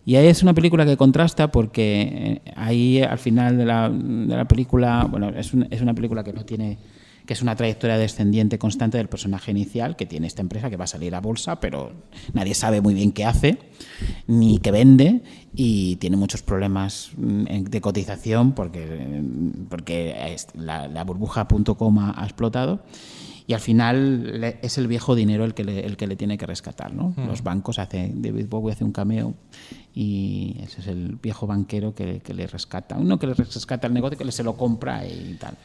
Y ahí es una película que contrasta porque ahí al final de la película, bueno, es una película que no tiene, que es una trayectoria descendiente constante del personaje inicial, que tiene esta empresa que va a salir a bolsa, pero nadie sabe muy bien qué hace ni qué vende, y tiene muchos problemas de cotización porque la burbuja.com ha explotado. Y al final es el viejo dinero el que le tiene que rescatar, ¿no? Los bancos David Bowie hace un cameo y ese es el viejo banquero que le rescata. Uno que le rescata el negocio, que se lo compra y tal.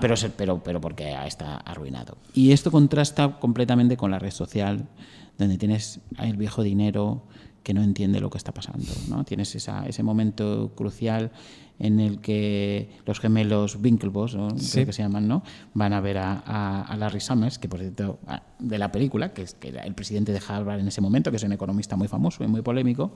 Pero porque está arruinado. Y esto contrasta completamente con la red social, donde tienes el viejo dinero que no entiende lo que está pasando, ¿no? Tienes ese momento crucial en el que los gemelos Winklevoss, ¿no? Sí. Creo que se llaman, ¿no? Van a ver a Larry Summers, que por cierto, de la película, que era el presidente de Harvard en ese momento, que es un economista muy famoso y muy polémico,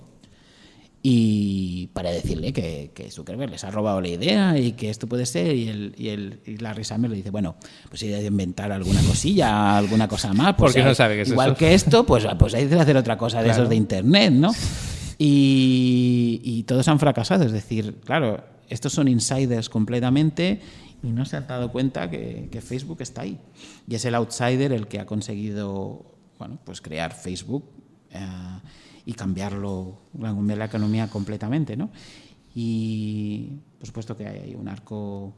y para decirle que Zuckerberg les ha robado la idea y que esto puede ser, y Larry Summers le dice, bueno, pues si hay de inventar alguna cosilla, alguna cosa más, pues porque no sabe qué es igual eso. Que esto, pues hay que hacer otra cosa de esos de internet, ¿no? Y todos han fracasado, es decir, claro, estos son insiders completamente y no se han dado cuenta que Facebook está ahí. Y es el outsider el que ha conseguido, bueno, pues crear Facebook y cambiarlo, la economía completamente, ¿no? Y por supuesto que hay un arco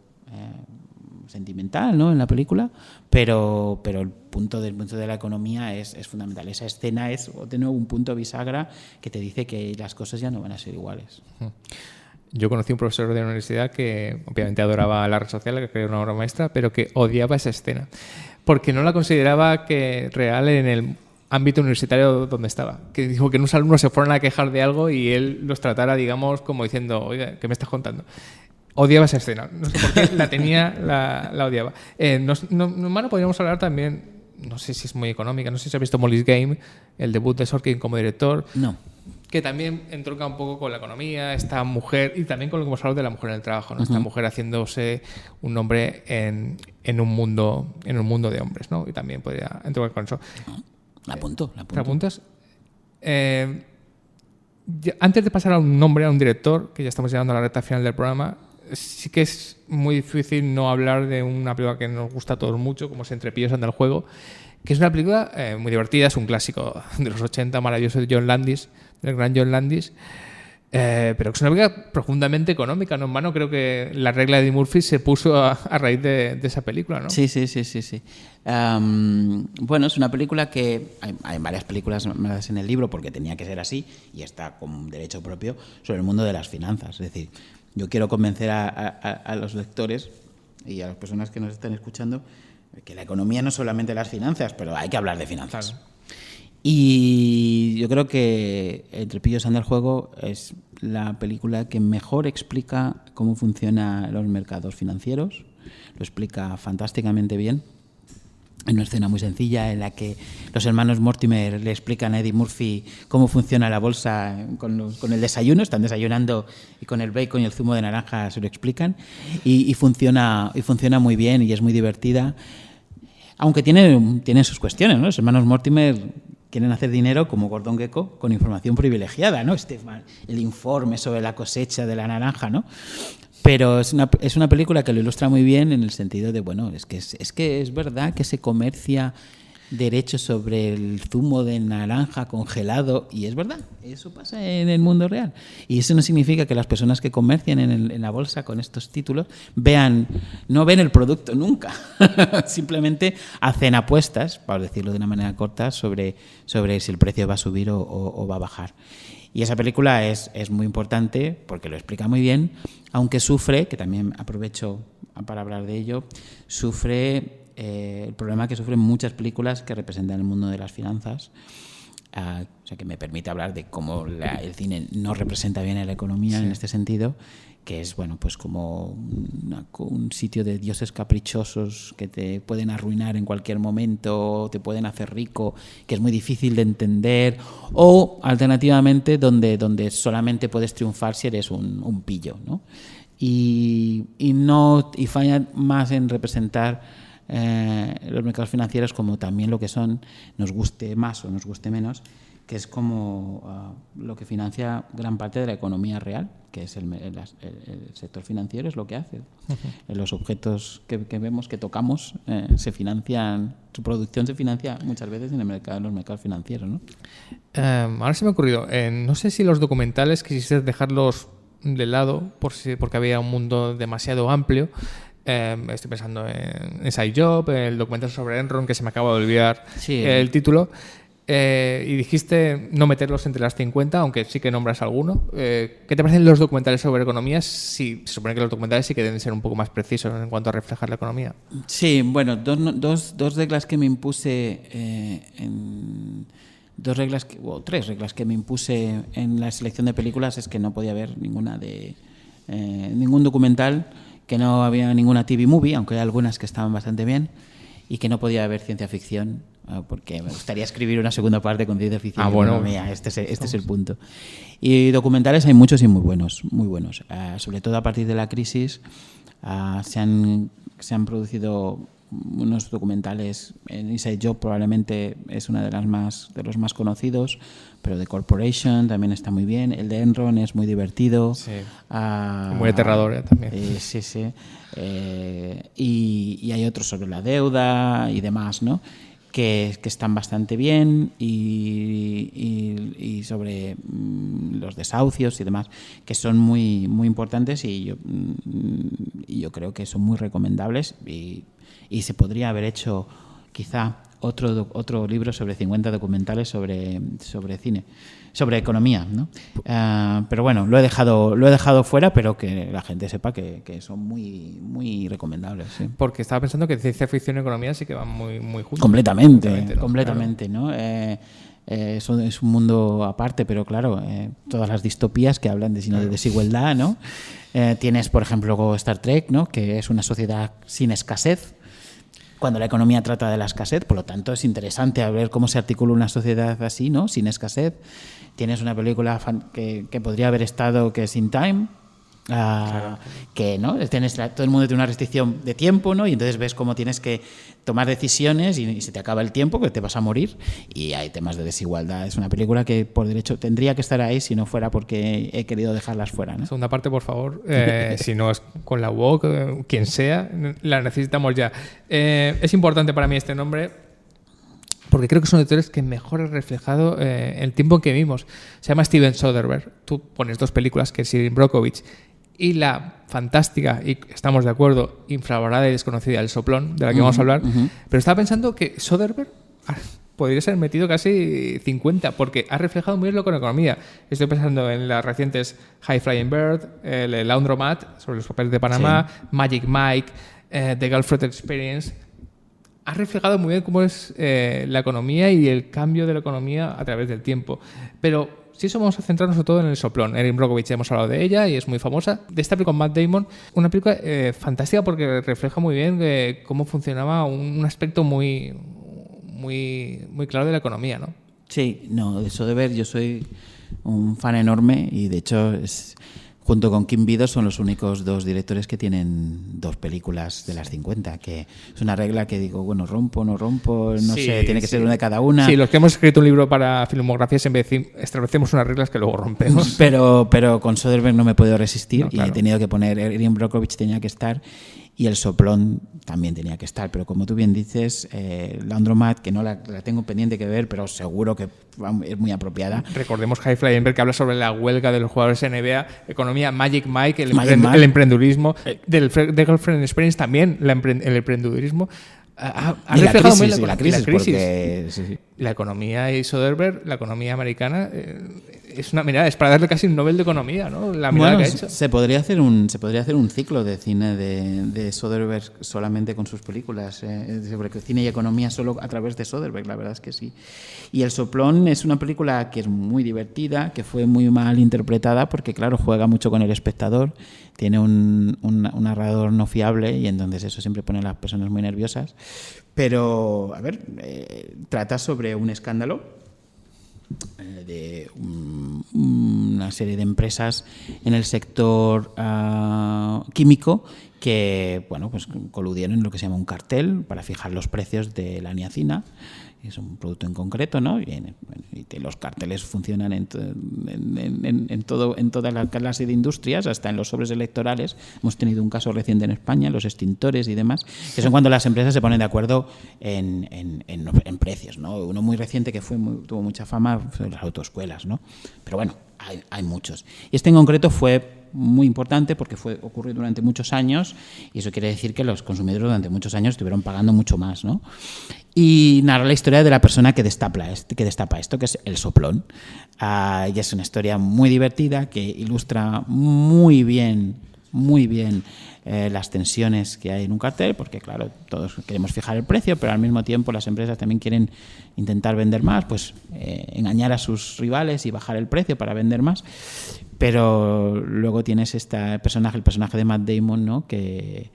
sentimental, ¿no?, en la película, pero el punto de la economía es fundamental. Esa escena es de nuevo un punto bisagra que te dice que las cosas ya no van a ser iguales. Yo conocí a un profesor de la universidad que obviamente adoraba la red social, que creía una obra maestra, pero que odiaba esa escena porque no la consideraba que real en el ámbito universitario donde estaba. Que dijo que unos alumnos se fueron a quejar de algo y él los tratara, digamos, como diciendo, oiga, ¿qué me estás contando? Odiaba esa escena. No sé por qué la tenía, la odiaba. Hermano, podríamos hablar también, no sé si es muy económica, no sé si has visto Molly's Game, el debut de Sorkin como director. No. Que también entronca un poco con la economía, esta mujer, y también con lo que hemos hablado de la mujer en el trabajo, ¿no? Esta mujer haciéndose un nombre en un mundo de hombres, ¿no? Y también podría entroncar con eso. La apunto. ¿Te apuntas? Antes de pasar a un nombre, a un director, que ya estamos llegando a la recta final del programa, sí que es muy difícil no hablar de una película que nos gusta a todos mucho, como es Entre pillos anda el juego, que es una película muy divertida, es un clásico de los 80, maravilloso, de John Landis, del gran John Landis, pero que es una película profundamente económica, ¿no, hermano? Creo que la regla de Eddie Murphy se puso a raíz de esa película, ¿no? Sí. Bueno, es una película que hay varias películas más en el libro porque tenía que ser así y está con derecho propio sobre el mundo de las finanzas. Es decir, yo quiero convencer a los lectores y a las personas que nos están escuchando que la economía no es solamente las finanzas, pero hay que hablar de finanzas. Claro. Y yo creo que Entre pillos anda el juego es la película que mejor explica cómo funcionan los mercados financieros. Lo explica fantásticamente bien. En una escena muy sencilla en la que los hermanos Mortimer le explican a Eddie Murphy cómo funciona la bolsa con el desayuno. Están desayunando y con el bacon y el zumo de naranja se lo explican. Y funciona muy bien y es muy divertida. Aunque tiene sus cuestiones, ¿no? Los hermanos Mortimer quieren hacer dinero como Gordon Gekko con información privilegiada, ¿no? El informe sobre la cosecha de la naranja, ¿no? Pero es una película que lo ilustra muy bien en el sentido de, bueno, es que es verdad que se comercia derechos sobre el zumo de naranja congelado y es verdad, eso pasa en el mundo real. Y eso no significa que las personas que comercian en la bolsa con estos títulos no ven el producto nunca. Simplemente hacen apuestas, para decirlo de una manera corta, sobre si el precio va a subir o va a bajar. Y esa película es muy importante porque lo explica muy bien, aunque sufre, que también aprovecho para hablar de ello, sufre el problema que sufren muchas películas que representan el mundo de las finanzas. O sea, que me permite hablar de cómo el cine no representa bien a la economía en este sentido, que es, bueno, pues como un sitio de dioses caprichosos que te pueden arruinar en cualquier momento, te pueden hacer rico, que es muy difícil de entender, o alternativamente donde solamente puedes triunfar si eres un pillo, ¿no? Y falla más en representar los mercados financieros como también lo que son, nos guste más o nos guste menos, que es como lo que financia gran parte de la economía real, que es el sector financiero, es lo que hace. Uh-huh. Los objetos que vemos, que tocamos, su producción se financia muchas veces en los mercados financieros, ¿no? Ahora se me ha ocurrido, no sé si los documentales quisiste dejarlos de lado porque había un mundo demasiado amplio. Estoy pensando en Inside Job, el documental sobre Enron, que se me acaba de olvidar el título. Y dijiste no meterlos entre las 50, aunque sí que nombras alguno. ¿Qué te parecen los documentales sobre economía? Sí, se supone que los documentales sí que deben ser un poco más precisos en cuanto a reflejar la economía. Sí, bueno, dos reglas que me impuse tres reglas que me impuse en la selección de películas es que no podía haber ningún documental, que no había ninguna TV movie, aunque hay algunas que estaban bastante bien, y que no podía haber ciencia ficción, porque me gustaría escribir una segunda parte con ciencia ficción. Bueno, este es el punto. Y documentales hay muchos y muy buenos. Sobre todo a partir de la crisis se han producido unos documentales. Inside Job probablemente es una de los más conocidos, pero The Corporation también está muy bien. El de Enron es muy divertido. Sí. Muy aterrador también. Sí. Y hay otros sobre la deuda y demás, ¿no? Que están bastante bien y sobre los desahucios y demás, que son muy, muy importantes y yo creo que son muy recomendables y se podría haber hecho quizá otro libro sobre 50 documentales sobre cine, sobre economía, ¿no? Pero bueno, lo he dejado fuera, pero que la gente sepa que son muy, muy recomendables. ¿Sí? Porque estaba pensando que ciencia ficción y economía sí que van muy, muy juntos. Completamente, ¿no? Eso es un mundo aparte, pero claro, todas las distopías que hablan de desigualdad, ¿no? Tienes, por ejemplo, Star Trek, ¿no? Que es una sociedad sin escasez, cuando la economía trata de la escasez, por lo tanto es interesante a ver cómo se articula una sociedad así, ¿no? Sin escasez. Tienes una película que podría haber estado, que es In Time, claro. Que no todo el mundo tiene una restricción de tiempo, ¿no? Y entonces ves cómo tienes que tomar decisiones y se te acaba el tiempo, que te vas a morir, y hay temas de desigualdad. Es una película que por derecho tendría que estar ahí si no fuera porque he querido dejarlas fuera, ¿no? Segunda parte, por favor. Si no es con la UOC, quien sea, la necesitamos ya. Es importante para mí este nombre porque creo que son autores que mejor han reflejado el tiempo en que vivimos. Se llama Steven Soderbergh. Tú pones dos películas, que es Erin Brockovich y la fantástica, y estamos de acuerdo, infravalorada y desconocida El Soplón, de la que vamos a hablar. Pero estaba pensando que Soderbergh podría ser metido casi 50, porque ha reflejado muy bien lo con la economía. Estoy pensando en las recientes High Flying Bird, el Laundromat, sobre los papeles de Panamá, sí. Magic Mike, The Girlfriend Experience. Ha reflejado muy bien cómo es la economía y el cambio de la economía a través del tiempo. Pero si eso vamos a centrarnos sobre todo en El Soplón. Erin Brockovich, ya hemos hablado de ella y es muy famosa. De esta película con Matt Damon, una película fantástica porque refleja muy bien cómo funcionaba un aspecto muy claro de la economía, ¿no? Sí, no, eso de ver, yo soy un fan enorme y de hecho junto con Kim Vidor son los únicos dos directores que tienen dos películas de las 50, que es una regla que digo, bueno, rompo, no sí, sé, tiene que ser una de cada una. Sí, los que hemos escrito un libro para filmografías en vez de establecemos unas reglas que luego rompemos. Pero con Soderbergh no me he podido resistir, no, claro. Y he tenido que poner, Erin Brockovich tenía que estar y El Soplón también tenía que estar, pero como tú bien dices, Laundromat, que no la tengo pendiente que ver, pero seguro que es muy apropiada. Recordemos High Flying Bird, que habla sobre la huelga de los jugadores NBA, economía, Magic Mike, el emprendurismo, de Girlfriend Experience también, el emprendurismo. Ha reflejado muy bien la crisis. Porque, sí. La economía y Soderbergh, la economía americana, es una mirada, es para darle casi un Nobel de economía, ¿no? La mirada que ha hecho. Se podría hacer un ciclo de cine de Soderbergh solamente con sus películas, sobre cine y economía solo a través de Soderbergh, la verdad es que sí. Y El Soplón es una película que es muy divertida, que fue muy mal interpretada porque, claro, juega mucho con el espectador, tiene un narrador no fiable y entonces eso siempre pone a las personas muy nerviosas. Pero, a ver, trata sobre un escándalo de una serie de empresas en el sector químico que, bueno, pues coludieron en lo que se llama un cartel para fijar los precios de la niacina. Es un producto en concreto, ¿no? Y los carteles funcionan en toda la clase de industrias, hasta en los sobres electorales. Hemos tenido un caso reciente en España, los extintores y demás, que son cuando las empresas se ponen de acuerdo en precios, ¿no? Uno muy reciente que tuvo mucha fama fue las autoescuelas, ¿no? Pero bueno, hay muchos. Y este en concreto fue muy importante porque ocurrió durante muchos años y eso quiere decir que los consumidores durante muchos años estuvieron pagando mucho más, ¿no? Y narra la historia de la persona que destapa esto, que es El Soplón. Y es una historia muy divertida que ilustra muy bien las tensiones que hay en un cartel, porque claro, todos queremos fijar el precio, pero al mismo tiempo las empresas también quieren intentar vender más, pues engañar a sus rivales y bajar el precio para vender más. Pero luego tienes el personaje de Matt Damon, ¿no? Que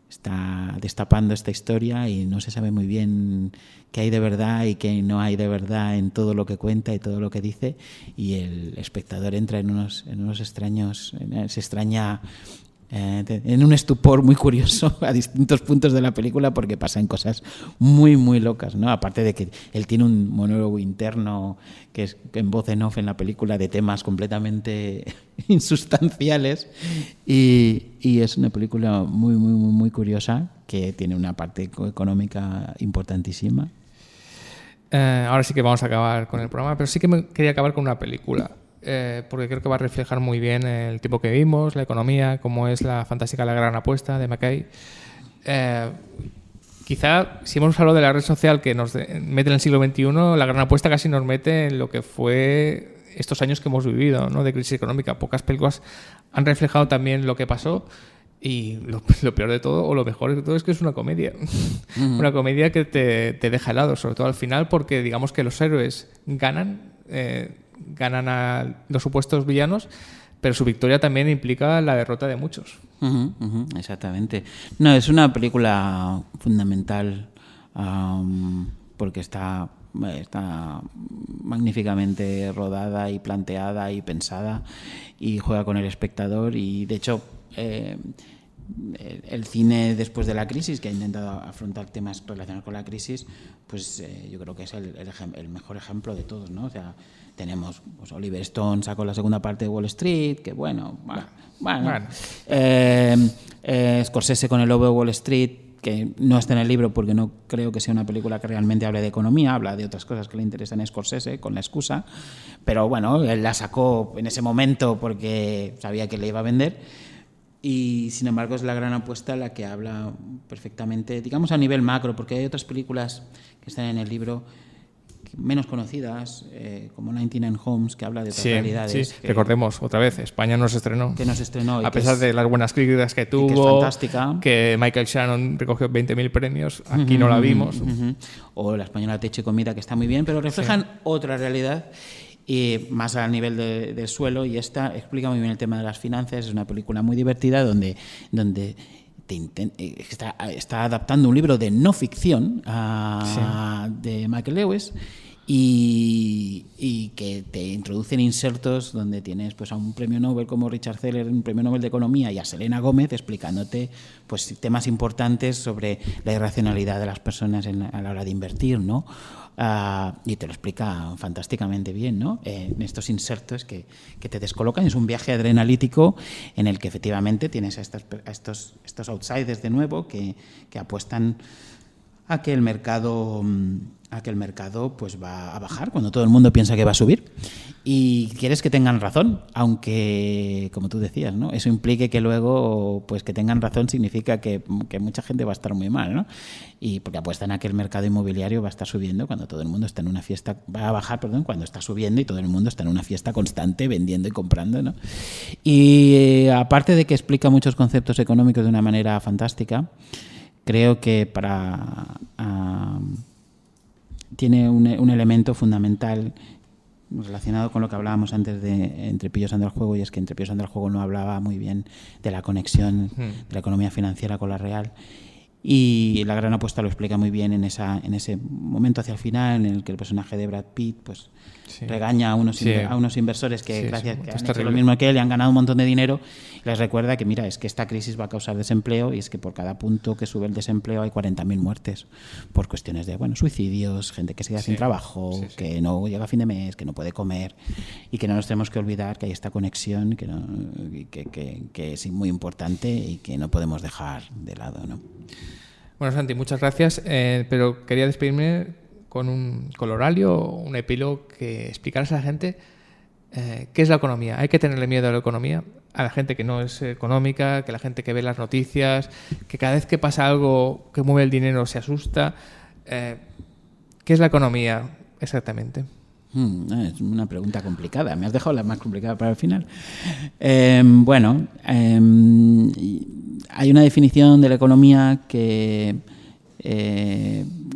está destapando esta historia y no se sabe muy bien qué hay de verdad y qué no hay de verdad en todo lo que cuenta y todo lo que dice, y el espectador entra en unos extraños, se extraña en un estupor muy curioso a distintos puntos de la película porque pasan cosas muy muy locas, ¿no? Aparte de que él tiene un monólogo interno que es en voz en off en la película de temas completamente insustanciales y es una película muy muy muy muy curiosa que tiene una parte económica importantísima. Ahora sí que vamos a acabar con el programa, pero sí que me quería acabar con una película. Porque creo que va a reflejar muy bien el tiempo que vivimos, la economía, cómo es la fantástica La Gran Apuesta de McKay. Quizá, si hemos hablado de la red social que nos mete en el siglo XXI, La Gran Apuesta casi nos mete en lo que fue estos años que hemos vivido, ¿no? De crisis económica. Pocas películas han reflejado también lo que pasó. Y lo peor de todo, o lo mejor de todo, es que es una comedia. Una comedia que te deja helado, sobre todo al final, porque digamos que los héroes ganan a los supuestos villanos, pero su victoria también implica la derrota de muchos. Exactamente. No, es una película fundamental porque está magníficamente rodada y planteada y pensada y juega con el espectador y, de hecho, el cine después de la crisis, que ha intentado afrontar temas relacionados con la crisis, pues yo creo que es el mejor ejemplo de todos, ¿no? O sea, tenemos, pues, Oliver Stone sacó la segunda parte de Wall Street, que bueno. Scorsese con El Lobo de Wall Street, que no está en el libro porque no creo que sea una película que realmente hable de economía, habla de otras cosas que le interesan a Scorsese, con la excusa, pero bueno, él la sacó en ese momento porque sabía que le iba a vender. Y sin embargo es la gran apuesta la que habla perfectamente, digamos a nivel macro, porque hay otras películas que están en el libro menos conocidas, como 99 Homes, que habla de otras realidades. Sí. Recordemos, otra vez, España no se estrenó. Que no se estrenó. A pesar de las buenas críticas que tuvo, que es fantástica. Que Michael Shannon recogió 20.000 premios, aquí no la vimos. O La española Techo y Comida, que está muy bien, pero reflejan otra realidad. Y más al nivel del suelo, y esta explica muy bien el tema de las finanzas. Es una película muy divertida donde está adaptando un libro de no ficción de Michael Lewis y que te introducen insertos donde tienes, pues, a un premio Nobel como Richard Thaler, un premio Nobel de Economía, y a Selena Gómez explicándote, pues, temas importantes sobre la irracionalidad de las personas a la hora de invertir, ¿no? Y te lo explica fantásticamente bien, ¿no? En estos insertos que te descolocan. Es un viaje adrenalítico en el que efectivamente tienes a estos outsiders de nuevo que apuestan a que el mercado pues va a bajar cuando todo el mundo piensa que va a subir, y quieres que tengan razón, aunque, como tú decías, ¿no? Eso implique que luego, pues, que tengan razón significa que mucha gente va a estar muy mal, ¿no? Y porque apuestan a que el mercado inmobiliario va a estar subiendo cuando todo el mundo está en una fiesta, va a bajar, perdón, cuando está subiendo y todo el mundo está en una fiesta constante vendiendo y comprando, ¿no? Y aparte de que explica muchos conceptos económicos de una manera fantástica, creo que tiene un elemento fundamental relacionado con lo que hablábamos antes de Entre pillos anda el juego, y es que Entre pillos anda el juego no hablaba muy bien de la conexión de la economía financiera con la real, y La gran apuesta lo explica muy bien en ese momento hacia el final, en el que el personaje de Brad Pitt, pues, regaña a unos inversores que gracias que han hecho lo mismo que él y han ganado un montón de dinero. Les recuerda que, mira, es que esta crisis va a causar desempleo, y es que por cada punto que sube el desempleo hay 40.000 muertes por cuestiones de, suicidios, gente que se queda sin trabajo, que no llega a fin de mes, que no puede comer, y que no nos tenemos que olvidar que hay esta conexión que es muy importante y que no podemos dejar de lado, ¿no? Bueno, Santi, muchas gracias, pero quería despedirme con un colorario, un epílogo que explicaras a la gente qué es la economía. Hay que tenerle miedo a la economía, a la gente que no es económica, que la gente que ve las noticias, que cada vez que pasa algo que mueve el dinero se asusta. ¿Qué es la economía exactamente? Es una pregunta complicada. Me has dejado la más complicada para el final. Hay una definición de la economía que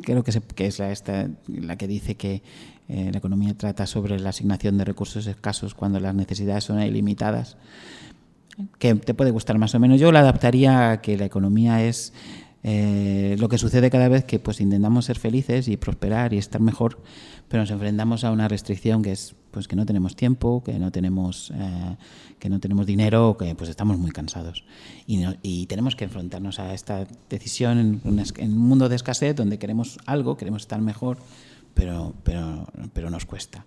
creo que es la que dice que la economía trata sobre la asignación de recursos escasos cuando las necesidades son ilimitadas, que te puede gustar más o menos. Yo la adaptaría a que la economía es lo que sucede cada vez que, pues, intentamos ser felices y prosperar y estar mejor, pero nos enfrentamos a una restricción que es, pues, que no tenemos tiempo, que no tenemos dinero, que, pues, estamos muy cansados y tenemos que enfrentarnos a esta decisión en un mundo de escasez donde queremos algo, queremos estar mejor, pero nos cuesta.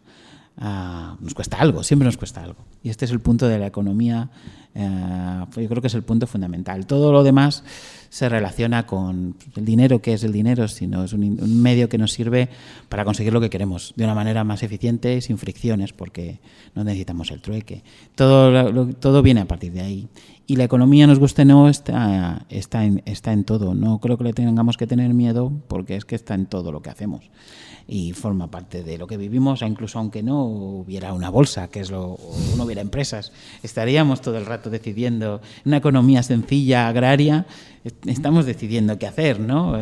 Nos cuesta algo, siempre nos cuesta algo. Y este es el punto de la economía, yo creo que es el punto fundamental. Todo lo demás se relaciona con el dinero. ¿Qué es el dinero? Sino es un medio que nos sirve para conseguir lo que queremos de una manera más eficiente y sin fricciones, porque no necesitamos el trueque. Todo viene a partir de ahí. Y la economía, nos guste o no, está en todo. No creo que le tengamos que tener miedo, porque es que está en todo lo que hacemos y forma parte de lo que vivimos, incluso aunque no no hubiera una bolsa, o no hubiera empresas. Estaríamos todo el rato decidiendo. Una economía sencilla, agraria, estamos decidiendo qué hacer, ¿no?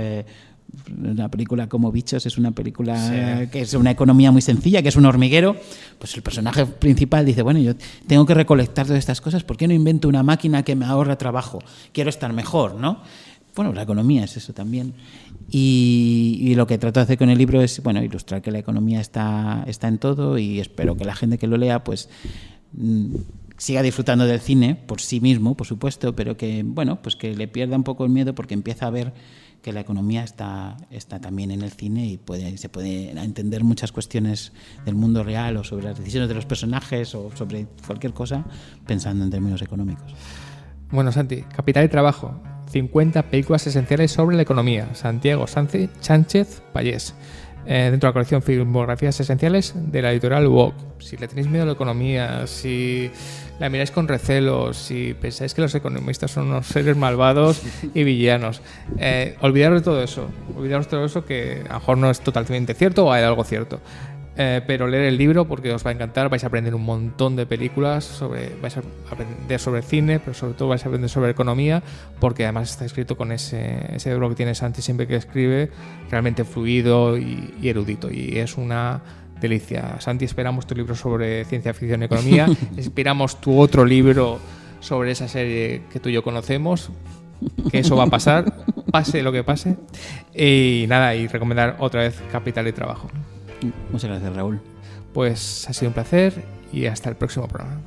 Una película como Bichos es una película que es una economía muy sencilla, que es un hormiguero. Pues el personaje principal dice, bueno, yo tengo que recolectar todas estas cosas, ¿por qué no invento una máquina que me ahorra trabajo? Quiero estar mejor, ¿no? Bueno, la economía es eso también. Y lo que trato de hacer con el libro es, bueno, ilustrar que la economía está en todo, y espero que la gente que lo lea pues siga disfrutando del cine por sí mismo, por supuesto, pero que, bueno, pues que le pierda un poco el miedo, porque empieza a ver que la economía está también en el cine, y se puede entender muchas cuestiones del mundo real, o sobre las decisiones de los personajes, o sobre cualquier cosa, pensando en términos económicos. Bueno, Santi, Capital y Trabajo, 50 películas esenciales sobre la economía, Santiago Sánchez Pallés, dentro de la colección Filmografías Esenciales de la editorial UOC. Si le tenéis miedo a la economía, si la miráis con recelo, si pensáis que los economistas son unos seres malvados y villanos, olvidaros de todo eso, que a lo mejor no es totalmente cierto, o hay algo cierto. Pero leer el libro, porque os va a encantar. Vais a aprender un montón de películas, vais a aprender sobre cine, pero sobre todo vais a aprender sobre economía, porque además está escrito con ese cerebro que tiene Santi siempre que escribe, realmente fluido y erudito, y es una delicia. Santi, esperamos tu libro sobre ciencia ficción y economía, esperamos tu otro libro sobre esa serie que tú y yo conocemos, que eso va a pasar, pase lo que pase. Y nada, y recomendar otra vez Capital y Trabajo. Muchas gracias, Raúl. Pues ha sido un placer, y hasta el próximo programa.